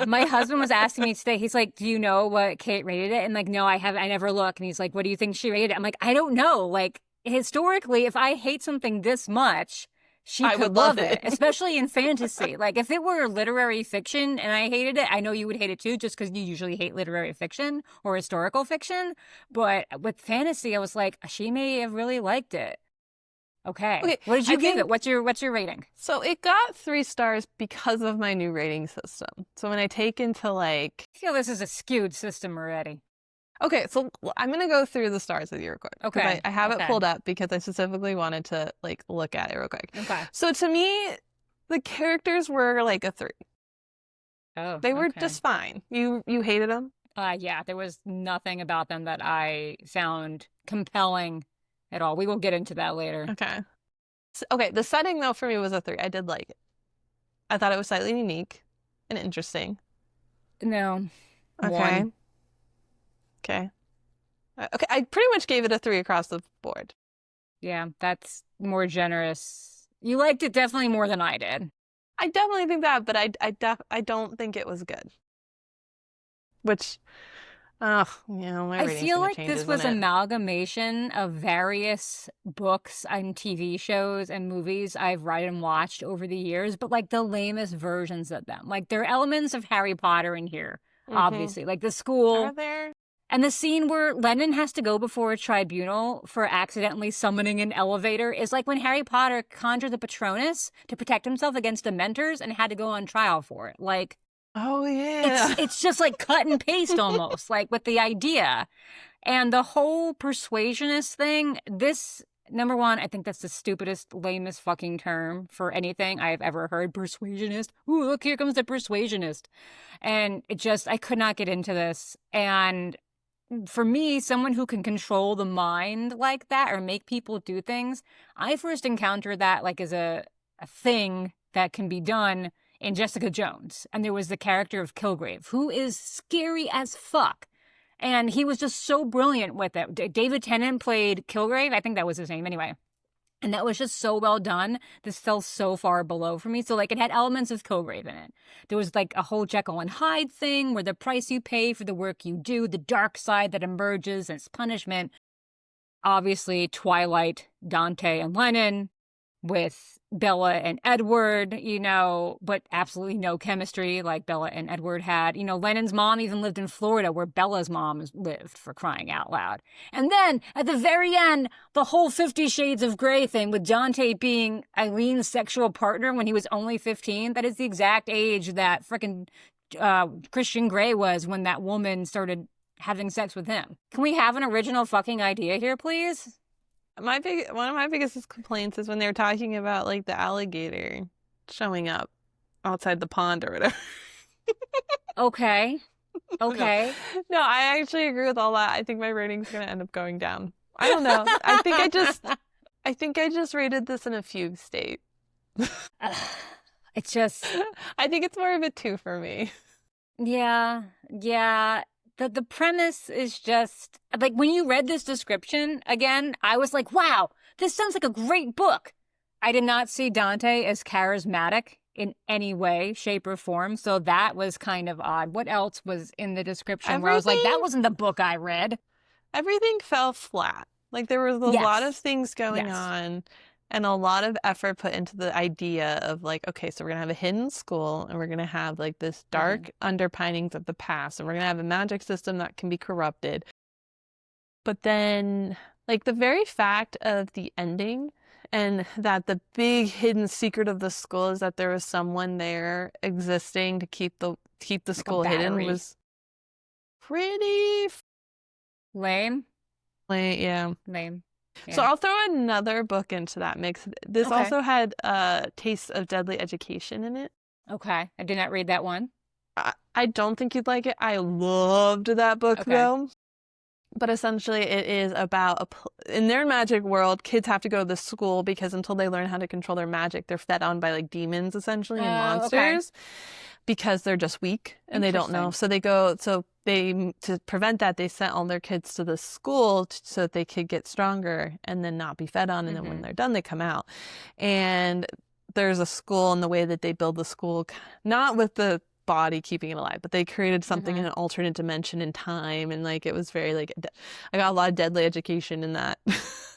My husband was asking me today, he's like, do you know what Kait rated it? And like, no, I never look. And he's like, what do you think she rated it? I'm like, I don't know. Like, historically, if I hate something this much, I could love it, especially in fantasy. Like, if it were literary fiction and I hated it, I know you would hate it too, just because you usually hate literary fiction or historical fiction. But with fantasy, I was like, she may have really liked it. Okay. What did you give it? What's your rating? So it got 3 stars because of my new rating system. So when I take into like... I feel this is a skewed system already. Okay, so I'm going to go through the stars with you real quick. Okay. I have it pulled up because I specifically wanted to like look at it real quick. Okay. So to me, the characters were like a 3. Oh, they were just fine. You hated them? Yeah, there was nothing about them that I found compelling at all. We will get into that later. Okay. Okay, the setting though for me was a 3. I did like it. I thought it was slightly unique and interesting. No. Okay. 1. Okay. Okay, I pretty much gave it a 3 across the board. Yeah, that's more generous. You liked it definitely more than I did. I definitely think that, but I don't think it was good. Which, my I rating's feel gonna like change, this was isn't it? amalgamation of various books and TV shows and movies I've read and watched over the years, but like the lamest versions of them. Like there are elements of Harry Potter in here, obviously. Like the school. Are there? And the scene where Lennon has to go before a tribunal for accidentally summoning an elevator is like when Harry Potter conjured the Patronus to protect himself against Dementors and had to go on trial for it. Like, oh yeah, it's just like cut and paste almost, like with the idea. And the whole persuasionist thing, this, number one, I think that's the stupidest, lamest fucking term for anything I've ever heard. Persuasionist. Ooh, look, here comes the persuasionist. And I could not get into this. And for me, someone who can control the mind like that or make people do things, I first encountered that like as a thing that can be done in Jessica Jones. And there was the character of Kilgrave, who is scary as fuck. And he was just so brilliant with it. David Tennant played Kilgrave. I think that was his name anyway. And that was just so well done. This fell so far below for me. So, like, it had elements of Kilgrave in it. There was, like, a whole Jekyll and Hyde thing where the price you pay for the work you do, the dark side that emerges and its punishment. Obviously, Twilight, Dante, and Lennon. with Bella and Edward, but absolutely no chemistry like Bella and Edward had. Lennon's mom even lived in Florida where Bella's mom lived, for crying out loud. And then at the very end, the whole 50 Shades of Grey thing with Dante being Eileen's sexual partner when he was only 15. That is the exact age that frickin' Christian Grey was when that woman started having sex with him. Can we have an original fucking idea here, please? One of my biggest complaints is when they were talking about like the alligator showing up outside the pond or whatever. Okay. No, I actually agree with all that. I think my rating's gonna end up going down. I don't know. I think I just rated this in a fugue state. It's just, I think it's more of a 2 for me. yeah. The premise is just, like, when you read this description again, I was like, wow, this sounds like a great book. I did not see Dante as charismatic in any way, shape, or form, so that was kind of odd. What else was in the description where I was like, that wasn't the book I read? Everything fell flat. Like, there was a lot of things going on and a lot of effort put into the idea of like, okay, so we're going to have a hidden school and we're going to have like this dark underpinnings of the past and we're going to have a magic system that can be corrupted. But then like the very fact of the ending and that the big hidden secret of the school is that there was someone there existing to keep the school hidden was pretty lame. Yeah. Lame. Yeah. So I'll throw another book into that mix. This also had Taste of Deadly Education in it. Okay. I did not read that one. I don't think you'd like it. I loved that book, though. But essentially, it is about, in their magic world, kids have to go to the school because until they learn how to control their magic, they're fed on by, like, demons, essentially, and monsters. Because they're just weak and they don't know. So to prevent that, they sent all their kids to the school so that they could get stronger and then not be fed on. And then when they're done, they come out. And there's a school, and the way that they build the school, not with the body keeping it alive, but they created something in an alternate dimension in time. And like, it was very like, I got a lot of Deadly Education in that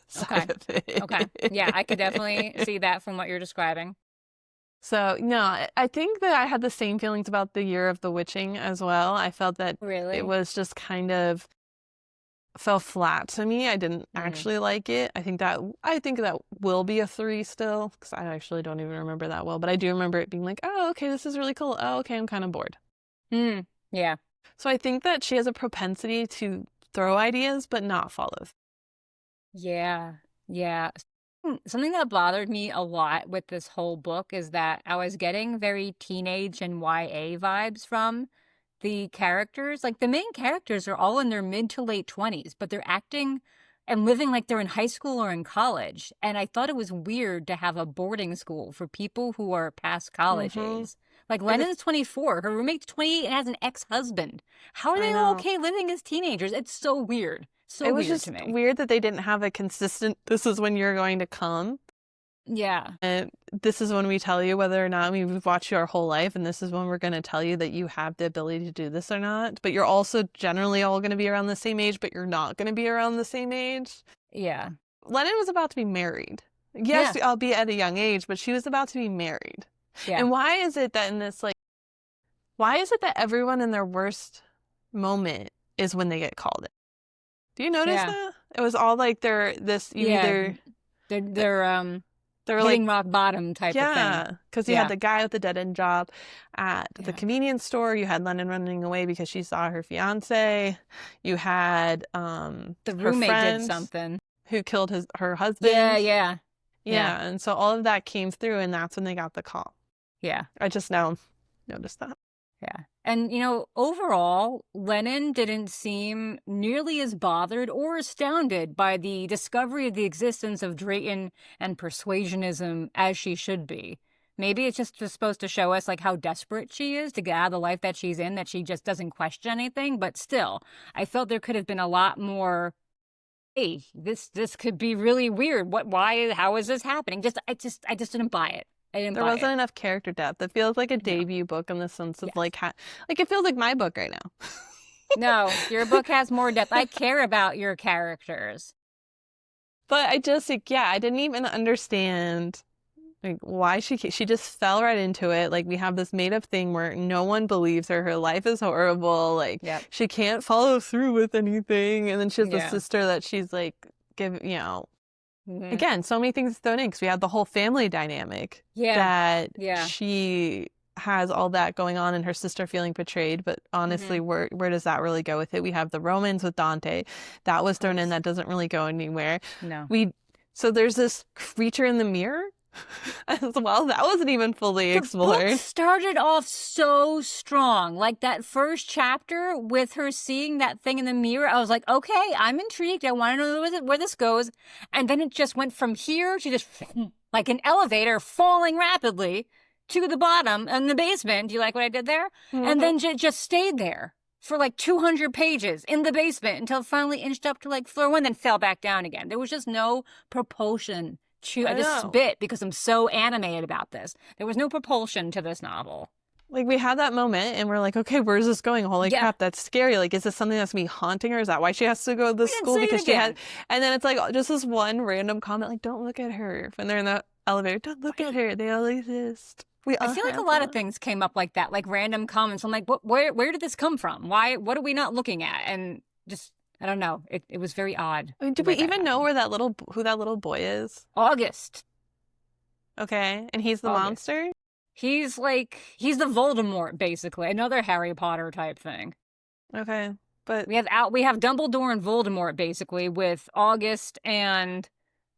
side of it. Okay. Yeah, I could definitely see that from what you're describing. So, no, I think that I had the same feelings about the Year of the Witching as well. I felt that it was just kind of fell flat to me. I didn't actually like it. I think that will be a 3 still, because I actually don't even remember that well. But I do remember it being like, oh, okay, this is really cool. Oh, okay, I'm kind of bored. Yeah. So I think that she has a propensity to throw ideas but not follow. Yeah. Something that bothered me a lot with this whole book is that I was getting very teenage and YA vibes from the characters. Like, the main characters are all in their mid to late 20s, but they're acting and living like they're in high school or in college. And I thought it was weird to have a boarding school for people who are past college age. Like, Lennon's 24, her roommate's 28 and has an ex-husband. How are they all okay living as teenagers? It's so weird. So it was weird just to me. weird that they didn't have a consistent, this is when you're going to come. Yeah. And this is when we tell you whether or not we've watched you our whole life, and this is when we're going to tell you that you have the ability to do this or not. But you're also generally all going to be around the same age, but you're not going to be around the same age. Yeah. Lennon was about to be married. Yes, albeit at a young age, but she was about to be married. Yeah. And why is it that everyone in their worst moment is when they get called in? Do you notice that? It was all like they're hitting rock bottom type of thing. Yeah, because you had the guy with the dead-end job at the convenience store. You had Lennon running away because she saw her fiance. You had the roommate did something. Who killed her husband. Yeah. And so all of that came through, and that's when they got the call. Yeah. I just now noticed that. Yeah. And, overall, Lennon didn't seem nearly as bothered or astounded by the discovery of the existence of Drayton and persuasionism as she should be. Maybe it's just supposed to show us, like, how desperate she is to get out of the life that she's in, that she just doesn't question anything. But still, I felt there could have been a lot more, hey, this could be really weird. How is this happening? I just didn't buy it. There wasn't enough character depth. It feels like a debut book in the sense of like it feels like my book right now. No, your book has more depth. I care about your characters. But I just I didn't even understand Like, why she just fell right into it. Like, we have this made up thing where no one believes her. Her life is horrible. Like, Yep. she can't follow through with anything. And then she has the Yeah. sister that she's like, Mhm. again, so many things thrown in because we have the whole family dynamic Yeah. that she has all that going on and her sister feeling betrayed. But honestly, where does that really go with it? We have the romance with Dante that was thrown in that doesn't really go anywhere. No. So there's this creature in the mirror as well. That wasn't even fully explored. The book started off so strong. Like that first chapter with her seeing that thing in the mirror, I was like, okay, I'm intrigued. I want to know where this goes. And then it just went from here to just like an elevator falling rapidly to the bottom in the basement. Do you like what I did there? Mm-hmm. And then just stayed there for like 200 pages in the basement until it finally inched up to like floor 1, then fell back down again. There was just no propulsion to this bit because I'm so animated about this. There was no propulsion to this novel. Like, we had that moment and we're like, okay, where's this going? Holy crap, that's scary. Like, is this something that's gonna be haunting her? Is that why she has to go to this school? Because she had, and then it's like just this one random comment, like, don't look at her. When they're in the elevator, don't look at her. They all exist. I feel like a lot of things came up like that, like random comments. I'm like, where did this come from? What are we not looking at? And just, I don't know. It was very odd. I mean, did we even know who that little boy is? August. Okay, and he's the monster? He's the Voldemort, basically. Another Harry Potter type thing. Okay, but we have Dumbledore and Voldemort, basically, with August and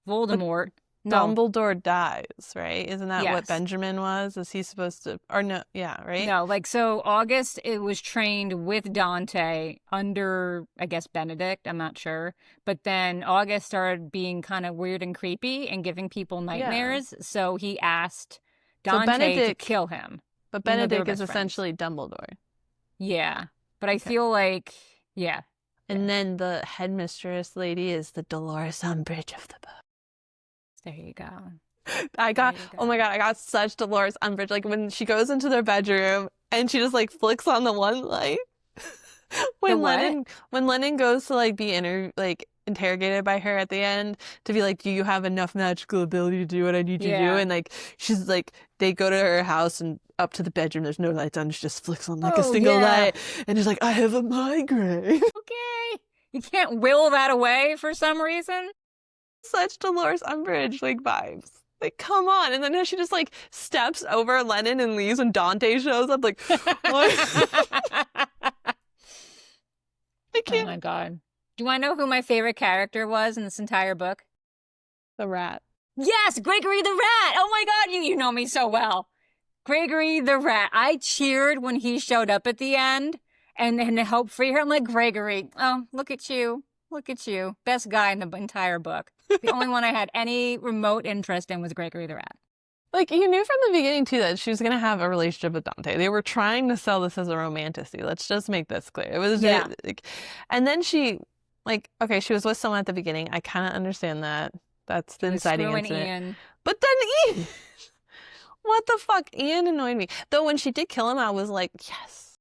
Voldemort. Dumbledore dies, right? Isn't that what Benjamin was? Is he supposed to, or no? Yeah, right? No, so August, it was trained with Dante under, I guess, Benedict. I'm not sure. But then August started being kind of weird and creepy and giving people nightmares. Yeah. So he asked Dante to kill him. But Benedict is essentially Dumbledore. Yeah. But I feel like, And then the headmistress lady is the Dolores Umbridge of the book. There you go. Oh my God, I got such Dolores Umbridge. Like when she goes into their bedroom and she just like flicks on the one light. when Lennon goes to like be interrogated by her at the end to be like, do you have enough magical ability to do what I need you to do? And like, she's like, they go to her house and up to the bedroom, there's no lights on. She just flicks on like a single light. And she's like, I have a migraine. Okay. You can't will that away for some reason. Such Dolores Umbridge like vibes. Like, come on. And then she just like steps over Lennon and leaves when Dante shows up. Like, what? I can't. Oh my God. Do you want to know who my favorite character was in this entire book? The rat. Yes, Gregory the rat. Oh my God, you know me so well. Gregory the rat. I cheered when he showed up at the end and then to help free her. I'm like, Gregory, oh, look at you. Look at you. Best guy in the entire book. The only one I had any remote interest in was Gregory the rat. Like, you knew from the beginning, too, that she was going to have a relationship with Dante. They were trying to sell this as a romantasy. Let's just make this clear. It was and then she, like, okay, she was with someone at the beginning. I kind of understand that. That's the inciting incident. Ian. But then Ian. What the fuck? Ian annoyed me. Though when she did kill him, I was like, yes.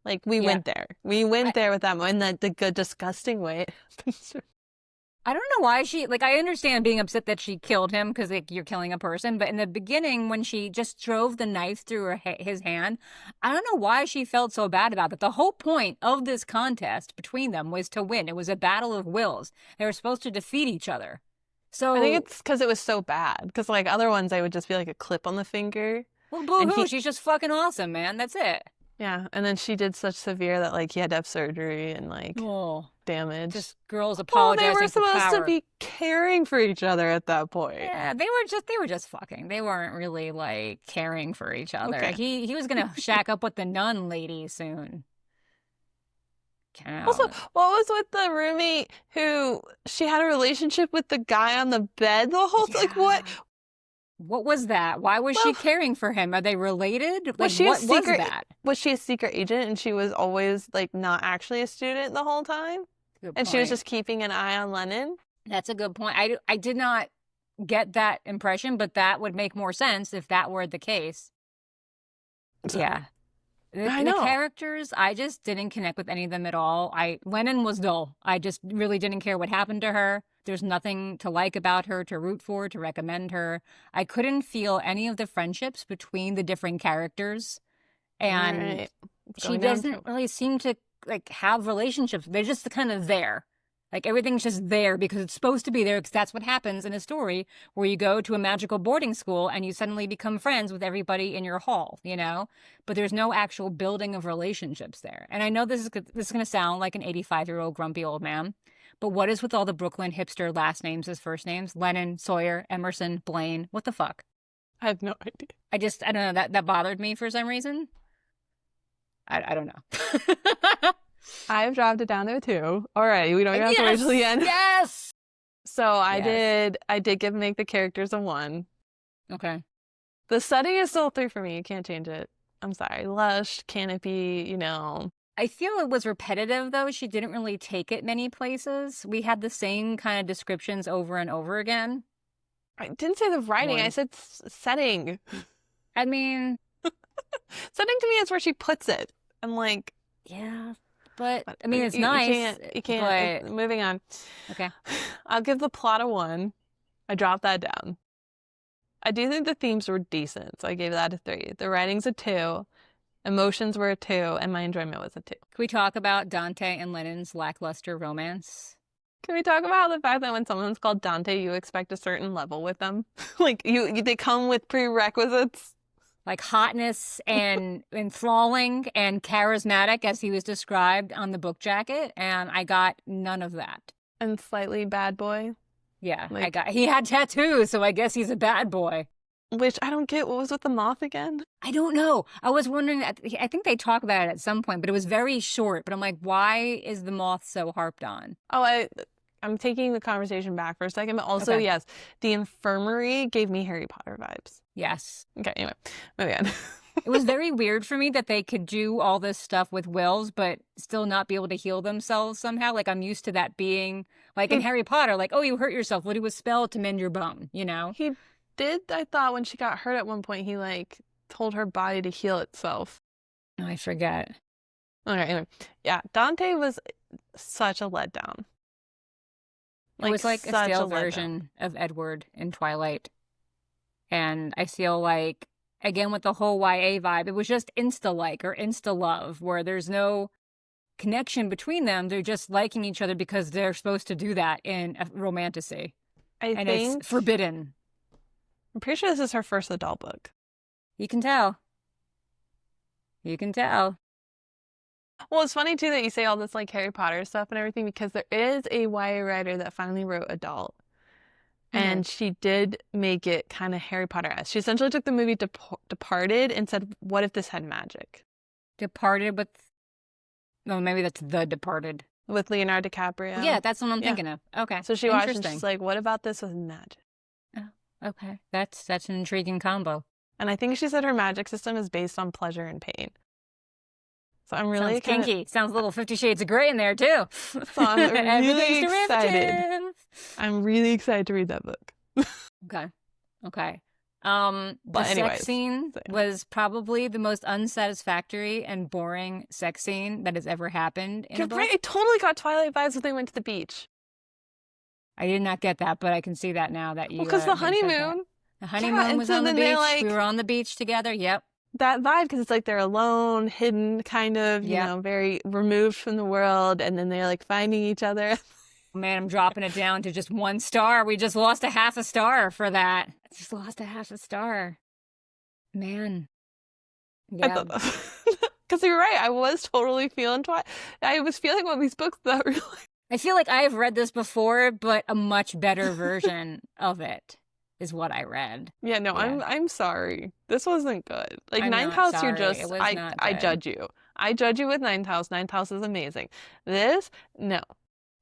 Like, we went there. We went there with that in the good, disgusting way. I don't know why I understand being upset that she killed him because you're killing a person. But in the beginning, when she just drove the knife through his hand, I don't know why she felt so bad about it. The whole point of this contest between them was to win. It was a battle of wills. They were supposed to defeat each other. So I think it's because it was so bad. Because like other ones, I would just be like a clip on the finger. Well, boo-hoo, she's just fucking awesome, man. That's it. Yeah, and then she did such severe that like he had to have surgery and like damage. Just girls apologizing. They were supposed to be caring for each other at that point. Yeah, they were just fucking. They weren't really like caring for each other. Okay. He was gonna shack up with the nun lady soon. Also, what was with the roommate who she had a relationship with the guy on the bed the whole like what? What was that? Why was she caring for him? Are they related? Like, was she what was that? Was she a secret agent and she was always like not actually a student the whole time? Good and point. She was just keeping an eye on Lennon? That's a good point. I did not get that impression, but that would make more sense if that were the case. So, yeah. I The know. characters, I just didn't connect with any of them at all. Lennon was dull. I just really didn't care what happened to her. There's nothing to like about her, to root for, to recommend her. I couldn't feel any of the friendships between the different characters. And Right. she doesn't really seem to like have relationships. They're just kind of there. Like everything's just there because it's supposed to be there, because that's what happens in a story where you go to a magical boarding school and you suddenly become friends with everybody in your hall, you know? But there's no actual building of relationships there. And I know this is going to sound like an 85-year-old grumpy old man, but what is with all the Brooklyn hipster last names as first names? Lennon, Sawyer, Emerson, Blaine. What the fuck? I have no idea. I don't know. That bothered me for some reason. I don't know. I've dropped it down to a 2. All right, we don't even have to wait till the end. Yes. So I did make the characters a 1. Okay. The setting is still a 3 for me. You can't change it. I'm sorry. Lush, canopy, you know. I feel it was repetitive, though. She didn't really take it many places. We had the same kind of descriptions over and over again. I didn't say the writing. I said setting. I mean, setting to me is where she puts it. I'm like, yeah, but I mean, it's nice. You can't. But... Moving on. Okay. I'll give the plot a 1. I dropped that down. I do think the themes were decent, so I gave that a 3. The writing's a 2. Emotions were a 2, and my enjoyment was a 2. Can we talk about Dante and Lennon's lackluster romance? Can we talk about the fact that when someone's called Dante, you expect a certain level with them? Like, they come with prerequisites? Like hotness and enthralling and charismatic, as he was described on the book jacket, and I got none of that. And slightly bad boy? Yeah, he had tattoos, so I guess he's a bad boy. Which I don't get. What was with the moth again? I don't know. I was wondering, I think they talk about it at some point, but it was very short. But I'm like, why is the moth so harped on? Oh, I'm taking the conversation back for a second, but also, yes, the infirmary gave me Harry Potter vibes. Yes. Okay, anyway, moving on. It was very weird for me that they could do all this stuff with wills, but still not be able to heal themselves somehow. Like, I'm used to that being, like in Harry Potter, like, oh, you hurt yourself. We'll do a spell to mend your bone, you know? He did, I thought, when she got hurt at one point, he, like, told her body to heal itself. Oh, I forget. Okay, anyway. Yeah, Dante was such a letdown. It was like a stale version of Edward in Twilight. And I feel like, again, with the whole YA vibe, it was just insta-like or insta-love, where there's no connection between them. They're just liking each other because they're supposed to do that in a romantasy. I think it's forbidden. I'm pretty sure this is her first adult book. You can tell. You can tell. Well, it's funny, too, that you say all this, like, Harry Potter stuff and everything, because there is a YA writer that finally wrote adult. And she did make it kind of Harry Potter-esque. She essentially took the movie Departed and said, what if this had magic? Departed with... No, maybe that's The Departed. With Leonardo DiCaprio. Yeah, that's what I'm thinking of. Okay. So she watched and she's like, what about this with magic? Oh, okay. That's an intriguing combo. And I think she said her magic system is based on pleasure and pain. So I'm really kinky. Sounds a little 50 Shades of Grey in there, too. So I'm really excited. I'm really excited to read that book. Okay. The sex scene was probably the most unsatisfactory and boring sex scene that has ever happened in a book. Right. It totally got Twilight vibes when they went to the beach. I did not get that, but I can see that now that you... Because the honeymoon. The honeymoon was on the beach. Like, we were on the beach together. Yep. That vibe, because it's like they're alone, hidden, kind of, you know, very removed from the world, and then they're like finding each other. Man, I'm dropping it down to just 1 star. We just lost a half a star for that. Just lost a half a star. Man. Yeah. Because you're right. I was totally feeling I was feeling one of these books that really... I feel like I have read this before, but a much better version of it is what I read. Yeah, no, yeah. I'm sorry. This wasn't good. Like, Ninth House, you're just... I judge you. I judge you with Ninth House. Ninth House is amazing. This, no.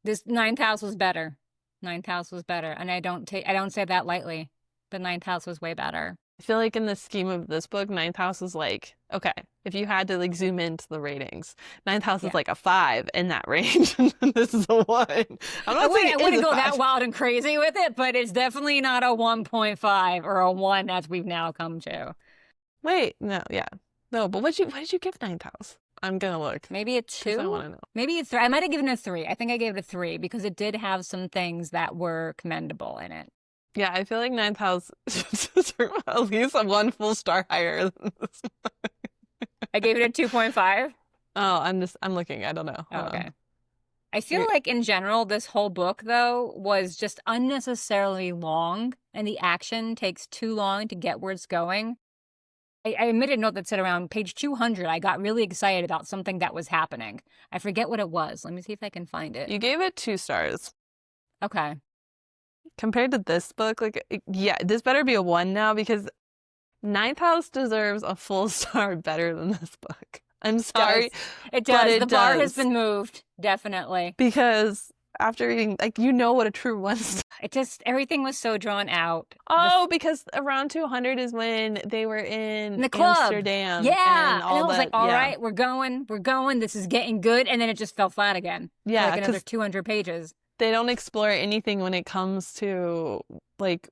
This Ninth House was better. Ninth House was better. And I don't say that lightly, but Ninth House was way better. I feel like in the scheme of this book, Ninth House is like, okay, if you had to like zoom into the ratings, Ninth House is like a 5 in that range. And this is a 1. I wouldn't go that wild and crazy with it, but it's definitely not a 1.5 or a 1 as we've now come to. Wait, no, yeah. No, but what did you give Ninth House? I'm gonna look. Maybe a 'Cause I 2? want to know. Maybe a 3. I might have given it a 3. I think I gave it a 3 because it did have some things that were commendable in it. Yeah, I feel like Ninth House deserve at least a 1 full star higher than this one. I gave it a 2.5. Oh, I'm looking. I don't know. Oh, Hold okay. on. I feel You're- like in general, this whole book, though, was just unnecessarily long, and the action takes too long to get where it's going. I made a note that said around page 200, I got really excited about something that was happening. I forget what it was. Let me see if I can find it. You gave it 2 stars. Okay. Compared to this book, like, yeah, this better be a 1 now because Ninth House deserves a full star better than this book. I'm sorry. It but does. it The bar has does. been moved, definitely. Because after reading, like, you know what a true 1 star. It just, everything was so drawn out. Oh, because around 200 is when they were in The club. Amsterdam. Yeah. And And I was like, all yeah. right, we're going. This is getting good. And then it just fell flat again. Yeah, For like another 'cause 200 pages. they don't explore anything when it comes to, like,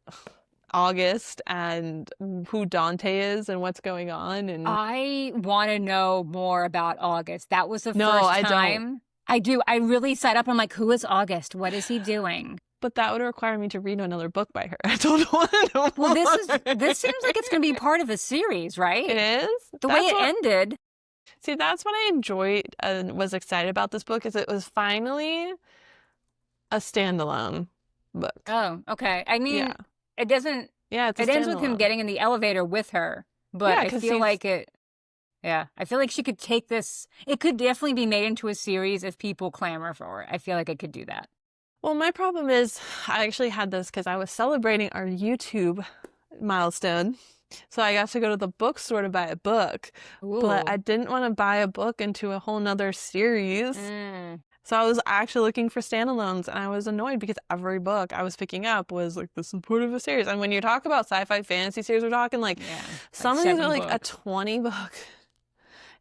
August and who Dante is and what's going on. And I want to know more about August. That was the No, first I don't. time. I do. I really sat up. I'm like, who is August? What is he doing? But that would require me to read another book by her. I don't want to know Well, more. this seems like it's going to be part of a series, right? It is? The way That's it what- ended. See, that's what I enjoyed and was excited about this book is it was finally a standalone book. Oh, okay. I mean, Yeah. it doesn't. Yeah, it's a It ends with him standalone. getting in the elevator with her, but Yeah, I 'cause feel he's- like it. Yeah, I feel like she could take this. It could definitely be made into a series if people clamor for it. I feel like it could do that. Well, my problem is I actually had this because I was celebrating our YouTube milestone. So I got to go to the bookstore to buy a book, but Ooh. I didn't want to buy a book into a whole nother series. Mm. So I was actually looking for standalones and I was annoyed because every book I was picking up was like, this is part of a series. And when you talk about sci-fi fantasy series, we're talking like Yeah. some of these 7 are like books. a 20 book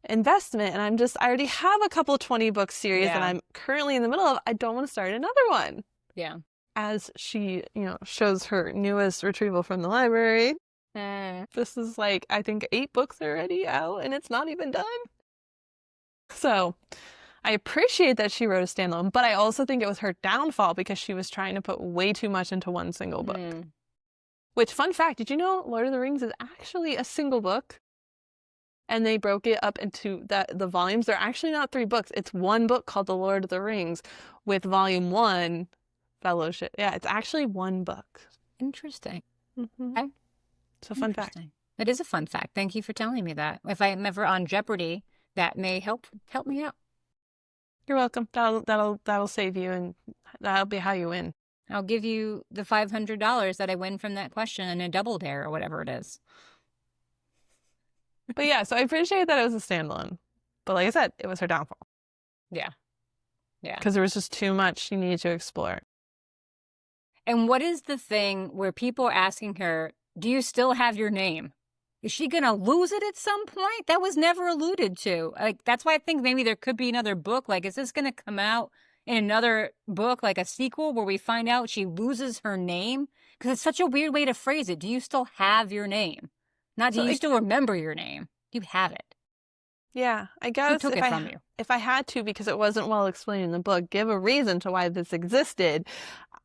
investment. And I already have a couple 20 book series that Yeah. I'm currently in the middle of. I don't want to start another one. Yeah. As she, shows her newest retrieval from the library. Mm. This is like, I think 8 books already out and it's not even done. So I appreciate that she wrote a standalone, but I also think it was her downfall because she was trying to put way too much into one single book. Mm. Which, fun fact, did you know Lord of the Rings is actually a single book? And they broke it up into the volumes. They're actually not 3 books. It's one book called The Lord of the Rings with volume 1, Fellowship. Yeah, it's actually one book. Interesting. Mm-hmm. Okay. So fun fact. Interesting. That is a fun fact. Thank you for telling me that. If I'm ever on Jeopardy, that may help me out. You're welcome. That'll save you, and that'll be how you win. I'll give you the $500 that I win from that question in a double dare or whatever it is. But yeah, so I appreciate that it was a standalone. But like I said, it was her downfall Yeah. Yeah. because there was just too much she needed to explore. And what is the thing where people are asking her, do you still have your name? Is she going to lose it at some point? That was never alluded to. Like, that's why I think maybe there could be another book. Like, is this going to come out in another book, like a sequel where we find out she loses her name? Because it's such a weird way to phrase it. Do you still have your name? Not do So you it- still remember your name? You have it. Yeah, I Who guess took it from you? if I had to, because it wasn't well explained in the book, give a reason to why this existed,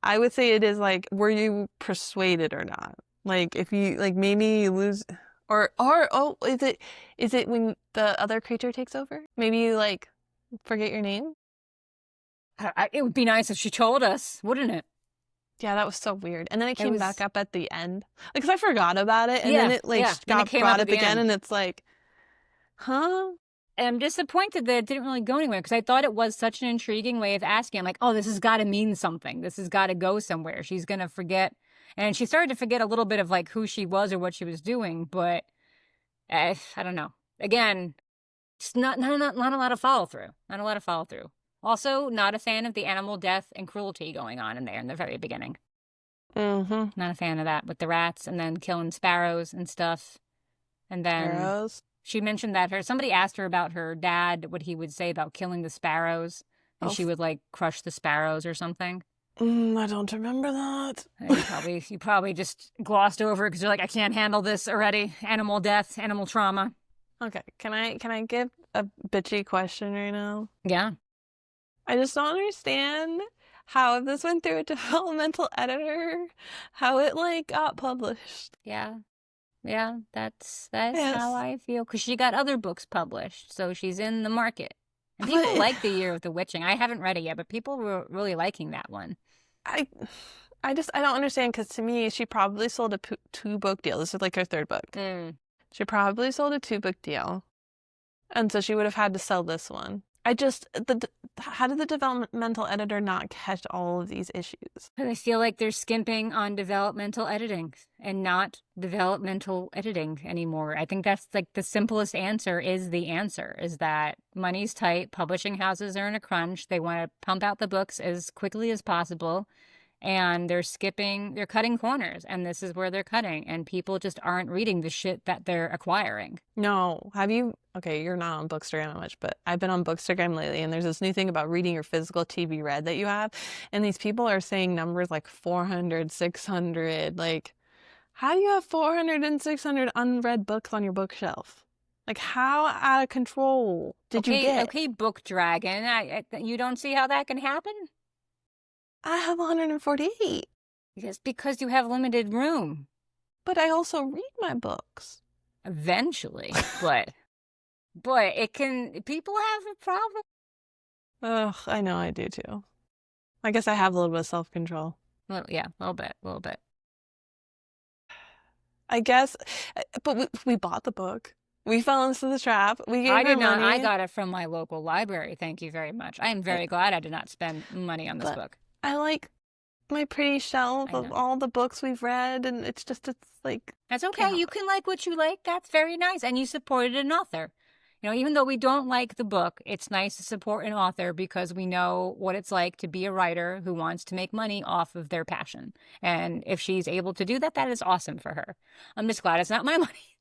I would say it is like, were you persuaded or not? Like, if you, like, maybe you lose, oh, is it when the other creature takes over? Maybe you, like, forget your name? It would be nice if she told us, wouldn't it? Yeah, that was so weird. And then it It came was- back up at the end. Like, 'cause I forgot about it, and then Yeah, it, like, yeah. Then it got came brought up at up the again, end. and it's like, huh? And I'm disappointed that it didn't really go anywhere because I thought it was such an intriguing way of asking. I'm like, oh, this has got to mean something. This has got to go somewhere. She's going to forget. And she started to forget a little bit of like who she was or what she was doing. But I don't know. Again, it's not a lot of follow through. Not a lot of follow through. Also, not a fan of the animal death and cruelty going on in there in the very beginning. Mm-hmm. Not a fan of that with the rats and then killing sparrows and stuff. And then Arrows. she mentioned that somebody asked her about her dad, what he would say about killing the sparrows, and Oh. she would like crush the sparrows or something. I don't remember that. And you probably just glossed over it because you're like, I can't handle this already. Animal death, animal trauma. Okay, can I give a bitchy question right now? Yeah. I just don't understand how if this went through a developmental editor, how it like got published. Yeah. Yeah, that's how Yes. I feel. Because she got other books published, so she's in the market. And But people like The Year of the Witching. I haven't read it yet, but people were really liking that one. I I don't understand because to me she probably sold a two-book deal. This is like her third book. She probably sold a two-book deal, and so she would have had to sell this one. How did the developmental editor not catch all of these issues? I feel like they're skimping on developmental editing and not developmental editing anymore. I think that's like the simplest answer is that money's tight, publishing houses are in a crunch, they want to pump out the books as quickly as possible, and they're cutting corners, and this is where they're cutting, and people just aren't reading the shit that they're acquiring. No. Have you? Okay, you're not on Bookstagram much, but I've been on Bookstagram lately, and there's this new thing about reading your physical TV read that you have, and these people are saying numbers like 400, 600. Like, how do you have 400 and 600 unread books on your bookshelf? Like, how out of control did you get? Okay, Book Dragon, you don't see how that can happen? I have 148, Yes, because you have limited room. but I also read my books. Eventually, but people have a problem. Ugh, I know I do too. I guess I have a little bit of self-control. Well, yeah, a little bit. I guess, but we bought the book. We fell into the trap. We gave I did her not. money. I got it from my local library. Thank you very much. I am very glad I did not spend money on this book. I like my pretty shelf I of know. all the books we've read, and it's like That's okay. You can like what you like. That's very nice. And you supported an author. You know, even though we don't like the book, it's nice to support an author because we know what it's like to be a writer who wants to make money off of their passion. And if she's able to do that, that is awesome for her. I'm just glad it's not my money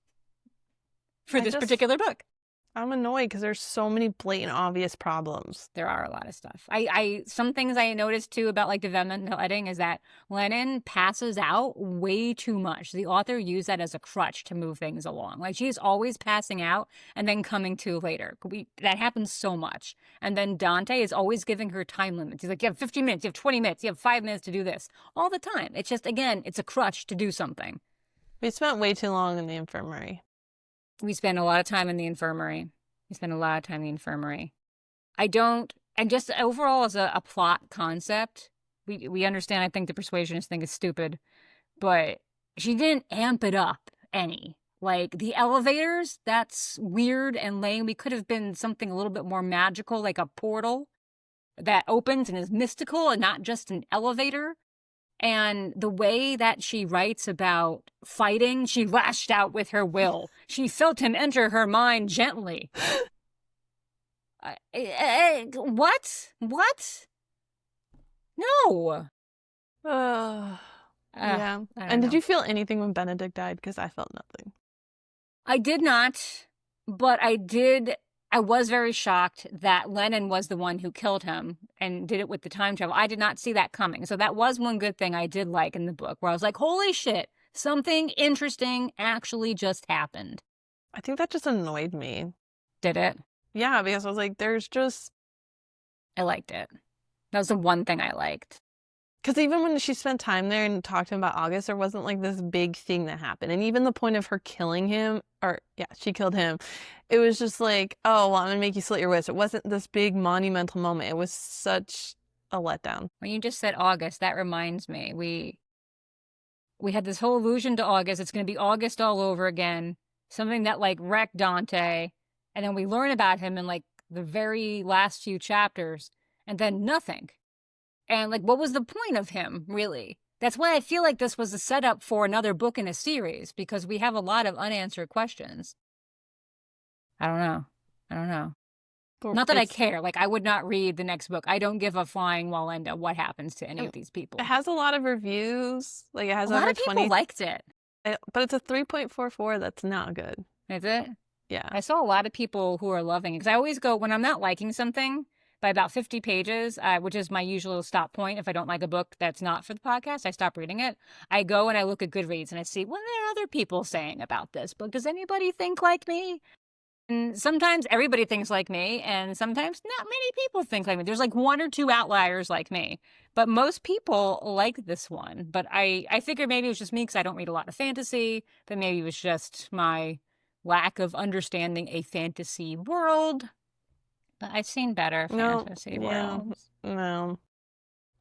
for this particular book. I'm annoyed because there's so many blatant, obvious problems. There are a lot of stuff. Some things I noticed too about like developmental editing is that Lennon passes out way too much. The author used that as a crutch to move things along. Like she's always passing out and then coming to later. That happens so much. And then Dante is always giving her time limits. He's like, you have 15 minutes, you have 20 minutes, you have 5 minutes to do this all the time. It's just, again, it's a crutch to do something. We spent way too long in the infirmary. We spend a lot of time in the infirmary. And just overall as a plot concept, we understand, I think the persuasionist thing is stupid, but she didn't amp it up any. Like the elevators, that's weird and lame. We could have been something a little bit more magical, like a portal that opens and is mystical and not just an elevator. And the way that she writes about fighting, she lashed out with her will. She felt him enter her mind gently. What? No. Yeah. And did you feel anything when Benedict died? Because I felt nothing. I did not, but I was very shocked that Lennon was the one who killed him and did it with the time travel. I did not see that coming. So that was one good thing I did like in the book, where I was like, holy shit, something interesting actually just happened. I think that just annoyed me. Did it? Yeah, because I was like, I liked it. That was the one thing I liked. Because even when she spent time there and talked to him about August, there wasn't like this big thing that happened. And even the point of her killing him, she killed him. It was just like, oh, well, I'm going to make you slit your wrist. It wasn't this big monumental moment. It was such a letdown. When you just said August, that reminds me. We had this whole allusion to August. It's going to be August all over again. Something that like wrecked Dante. And then we learn about him in like the very last few chapters. And then nothing. And like, what was the point of him, really? That's why I feel like this was a setup for another book in a series, because we have a lot of unanswered questions. I don't know. But not that I care. Like, I would not read the next book. I don't give a flying Walenda what happens to any of these people. It has a lot of reviews. Like, it has a lot of people liked it. But it's a 3.44. That's not good. Is it? Yeah. I saw a lot of people who are loving it. Because I always go, when I'm not liking something, by about 50 pages, which is my usual stop point. If I don't like a book that's not for the podcast, I stop reading it. I go and I look at Goodreads and I see, what are other people saying about this book? Does anybody think like me? And sometimes everybody thinks like me, and sometimes not many people think like me. There's like 1 or 2 outliers like me, but most people like this one. But I figured maybe it was just me because I don't read a lot of fantasy, but maybe it was just my lack of understanding a fantasy world. But I've seen better fantasy worlds. No.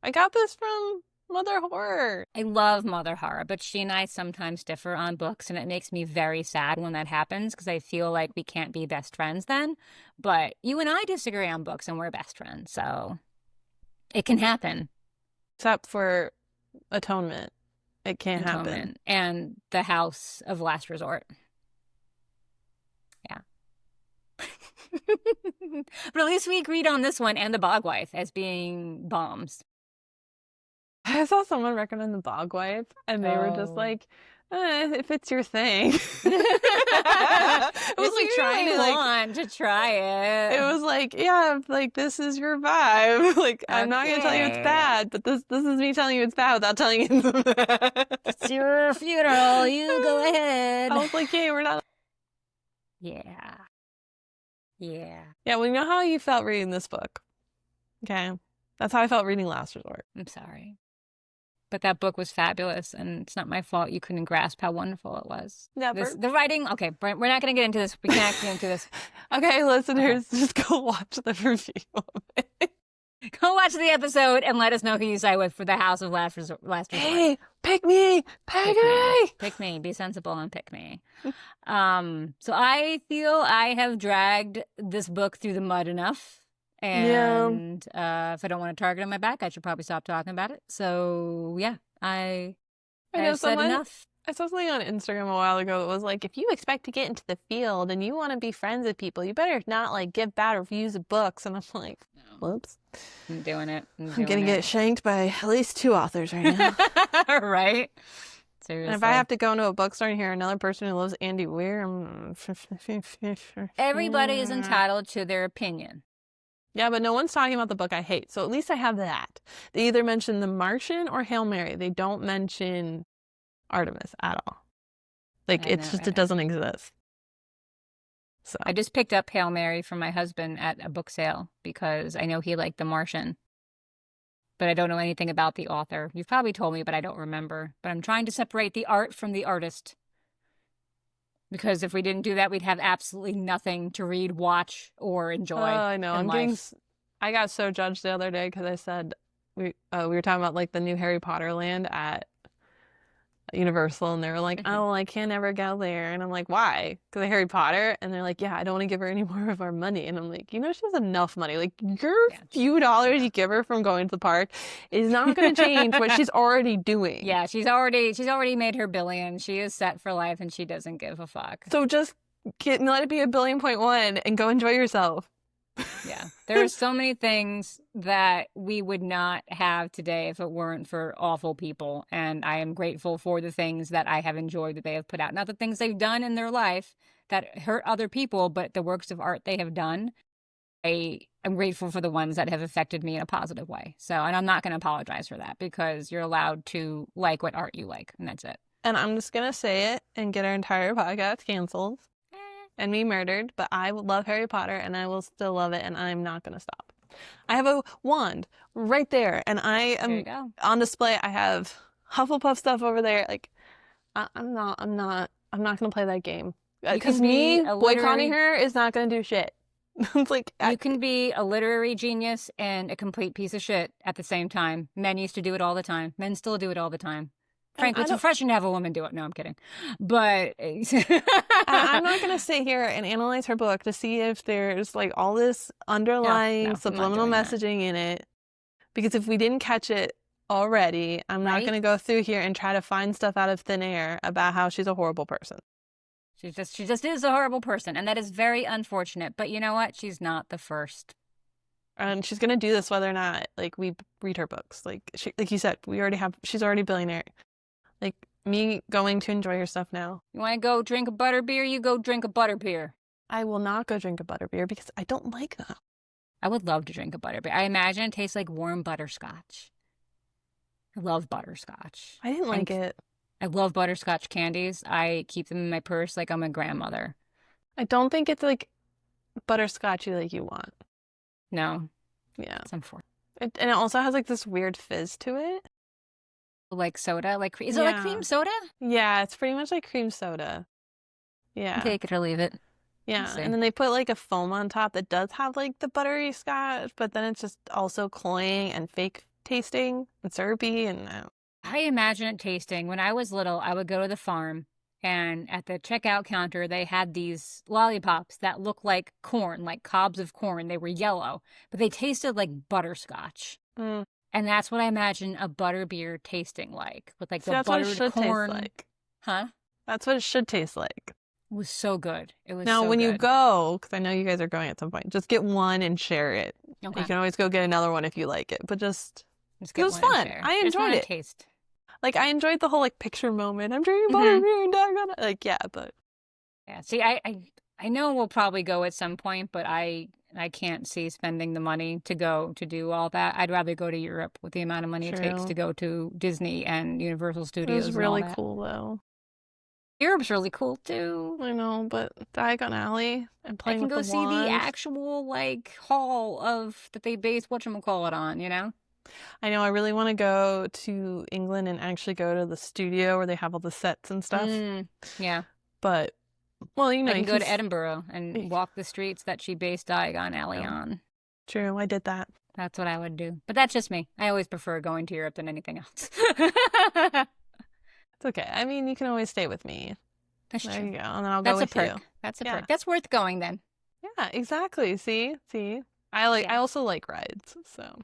I got this from Mother Horror. I love Mother Horror, but she and I sometimes differ on books, and it makes me very sad when that happens because I feel like we can't be best friends then. But you and I disagree on books, and we're best friends, so it can happen. Except for Atonement. It can't happen. And The House of Last Resort. Yeah. But at least we agreed on this one and The Bogwife as being bombs. I saw someone recommend The Bogwife, and they were just like, if it's your thing. It was like trying to try it. It was like, yeah, like this is your vibe. Like I'm not gonna tell you it's bad, but this is me telling you it's bad without telling you it's bad. It's your funeral. You go ahead. I was like, hey, we're not. Yeah. Well, you know how you felt reading this book. Okay, that's how I felt reading Last Resort. I'm sorry. But that book was fabulous, and it's not my fault you couldn't grasp how wonderful it was. Never. The writing, okay, we're not going to get into this. We can't get into this. Okay, listeners, just go watch the review of it. Go watch the episode and let us know who you side with for the House of Last Resort. Hey, pick me! Pick me. Be sensible and pick me. So I feel I have dragged this book through the mud enough. And if I don't want a target on my back, I should probably stop talking about it. So yeah, I have said enough. I saw something on Instagram a while ago that was like, if you expect to get into the field and you want to be friends with people, you better not like give bad reviews of books. And I'm like, whoops. I'm doing it. I'm gonna get shanked by at least 2 authors right now. Right? Seriously. And if I have to go into a bookstore and hear another person who loves Andy Weir, everybody is entitled to their opinion. Yeah, but no one's talking about the book I hate, so at least I have that. They either mention The Martian or Hail Mary. They don't mention Artemis at all. Like, it's just, it doesn't exist. So I just picked up Hail Mary from my husband at a book sale because I know he liked The Martian. But I don't know anything about the author. You've probably told me, but I don't remember. But I'm trying to separate the art from the artist. Because if we didn't do that, we'd have absolutely nothing to read, watch, or enjoy. Oh, I know. I got so judged the other day because I said we were talking about like the new Harry Potter land at Universal, and they were like, "Oh, I can't ever go there," and I'm like, "Why?" Because of Harry Potter, and they're like, "Yeah, I don't want to give her any more of our money," and I'm like, "You know, she has enough money. Like your few dollars you give her from going to the park is not going to change what she's already doing." Yeah, she's already made her billion. She is set for life, and she doesn't give a fuck. So just let it be $1.1 billion and go enjoy yourself. Yeah, there are so many things that we would not have today if it weren't for awful people, and I am grateful for the things that I have enjoyed that they have put out. Not the things they've done in their life that hurt other people, but the works of art they have done. I am grateful for the ones that have affected me in a positive way. So, and I'm not going to apologize for that because you're allowed to like what art you like, and that's it. And I'm just going to say it and get our entire podcast canceled and me murdered, but I love Harry Potter and I will still love it and I'm not going to stop. I have a wand right there and I am on display. I have Hufflepuff stuff over there. Like I'm not going to play that game because me boycotting her is not going to do shit. It's like you can be a literary genius and a complete piece of shit at the same time. Men used to do it all the time. Men still do it all the time. Frankly, it's refreshing to have a woman do it. No, I'm kidding. But I'm not going to sit here and analyze her book to see if there's like all this underlying subliminal messaging in it. Because if we didn't catch it already, I'm not going to go through here and try to find stuff out of thin air about how she's a horrible person. She just is a horrible person. And that is very unfortunate. But you know what? She's not the first. And she's going to do this whether or not like we read her books. Like like you said, she's already a billionaire. Like, me going to enjoy your stuff now. You want to go drink a butterbeer? You go drink a butterbeer. I will not go drink a butterbeer because I don't like them. I would love to drink a butterbeer. I imagine it tastes like warm butterscotch. I love butterscotch. I didn't like it. I love butterscotch candies. I keep them in my purse like I'm a grandmother. I don't think it's like butterscotchy like you want. No, Yeah. it's unfortunate. And it also has like this weird fizz to it. Like soda? Is it like cream soda? Yeah, it's pretty much like cream soda. Yeah. Take it or leave it. Yeah. See. And then they put like a foam on top that does have like the buttery scotch, but then it's just also cloying and fake tasting and syrupy and I imagine it tasting. When I was little, I would go to the farm, and at the checkout counter, they had these lollipops that looked like corn, like cobs of corn. They were yellow, but they tasted like butterscotch. Mm. And that's what I imagine a butterbeer tasting like, with like See, the that's what it buttered should corn. taste like. Huh? That's what it should taste like. It was so good. It was Now, so when you good. go, because I know you guys are going at some point, just get one and share it. Okay. You can always go get another one if you like it, but just Just it get was one and fun. share. I just enjoyed wanna it. Taste. Like, I enjoyed the whole like picture moment. I'm drinking butterbeer and daggone it. Like, yeah, but Yeah. See, I know we'll probably go at some point, but I can't see spending the money to go to do all that. I'd rather go to Europe with the amount of money it takes True. to go to Disney and Universal it Studios. was and all really that. cool though. Europe's really cool too. I know, but Diagon Alley and I playing can with go the see wand. the actual like hall of that they based whatchamacallit on, you know? I know. I really want to go to England and actually go to the studio where they have all the sets and stuff. Yeah. But well, you know, I can you go can to Edinburgh and walk the streets that she based Diagon Alley Yeah. on. True, I did that. That's what I would do. But that's just me. I always prefer going to Europe than anything else. It's okay. I mean, you can always stay with me. That's There true. you go, and then I'll That's go a with perk. you. That's a Yeah. perk. That's worth going then. Yeah, exactly. See. I Yeah. also like rides, so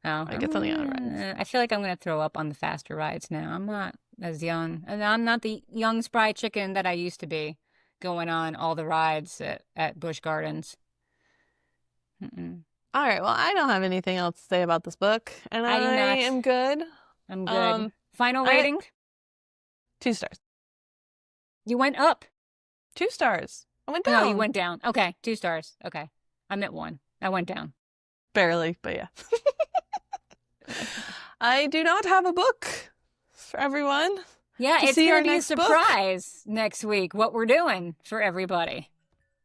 Oh, I get something out of rides. I feel like I'm going to throw up on the faster rides now. I'm not as young. And I'm not the young, spry chicken that I used to be going on all the rides at Busch Gardens. Mm-mm. All right. Well, I don't have anything else to say about this book, and I do not. am good. I'm good. Final I- rating? 2 stars. You went up. 2 stars. I went down. No, you went down. Okay, 2 stars. Okay. I'm at 1. I went down. Barely, but yeah. I do not have a book for everyone. Yeah, To it's see our going to be a next book. surprise next week what we're doing for everybody.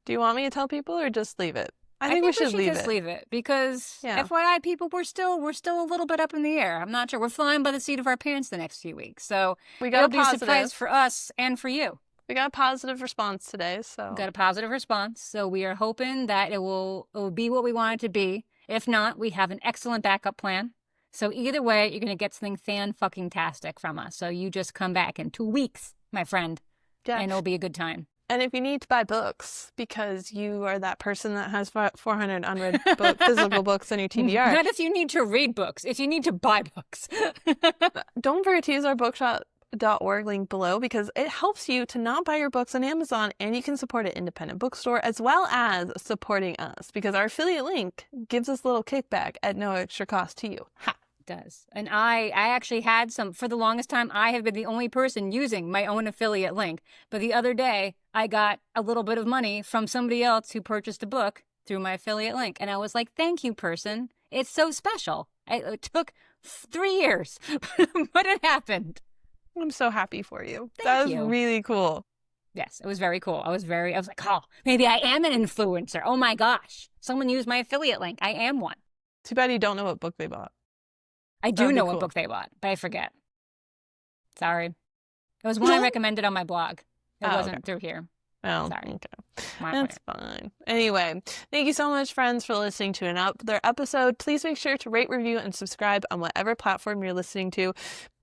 Do you want me to tell people or just leave it? I think we should leave just it. leave it because Yeah. FYI, people, we're still a little bit up in the air. I'm not sure. We're flying by the seat of our pants the next few weeks, so We got it'll a be a positive. surprise for us and for you. We got a positive response today, so We got a positive response, so we are hoping that it will be what we want it to be. If not, we have an excellent backup plan. So either way, you're gonna get something fan-fucking-tastic from us. So you just come back in 2 weeks, my friend, yeah. and it'll be a good time. And if you need to buy books because you are that person that has 400 unread physical books on your TBR, Not if you need to read books. If you need to buy books. don't forget to use our bookshop.org link below because it helps you to not buy your books on Amazon and you can support an independent bookstore as well as supporting us because our affiliate link gives us a little kickback at no extra cost to you. Ha! Does. And I actually had some, for the longest time, I have been the only person using my own affiliate link. But the other day, I got a little bit of money from somebody else who purchased a book through my affiliate link. And I was like, thank you, person. It's so special. It took 3 years, but it happened. I'm so happy for you. Thank That was you. really cool. Yes, it was very cool. I was like, oh, maybe I am an influencer. Oh my gosh. Someone used my affiliate link. I am one. Too bad you don't know what book they bought. I do That'd be know cool. what book they bought, but I forget. Sorry. It was one I recommended on my blog. It Oh, wasn't okay. through here. Oh, Sorry. okay. Wah, That's fine. Anyway, thank you so much, friends, for listening to another episode. Please make sure to rate, review, and subscribe on whatever platform you're listening to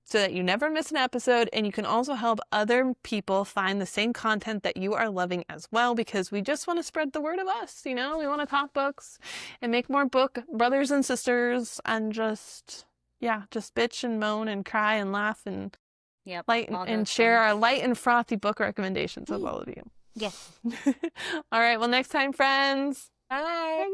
so that you never miss an episode. And you can also help other people find the same content that you are loving as well, because we just want to spread the word of us. You know, we want to talk books and make more book brothers and sisters and just bitch and moan and cry and laugh and Yep. light all and those share our things. light and frothy book recommendations with all of you. Yes. All right. Well, next time, friends. Bye.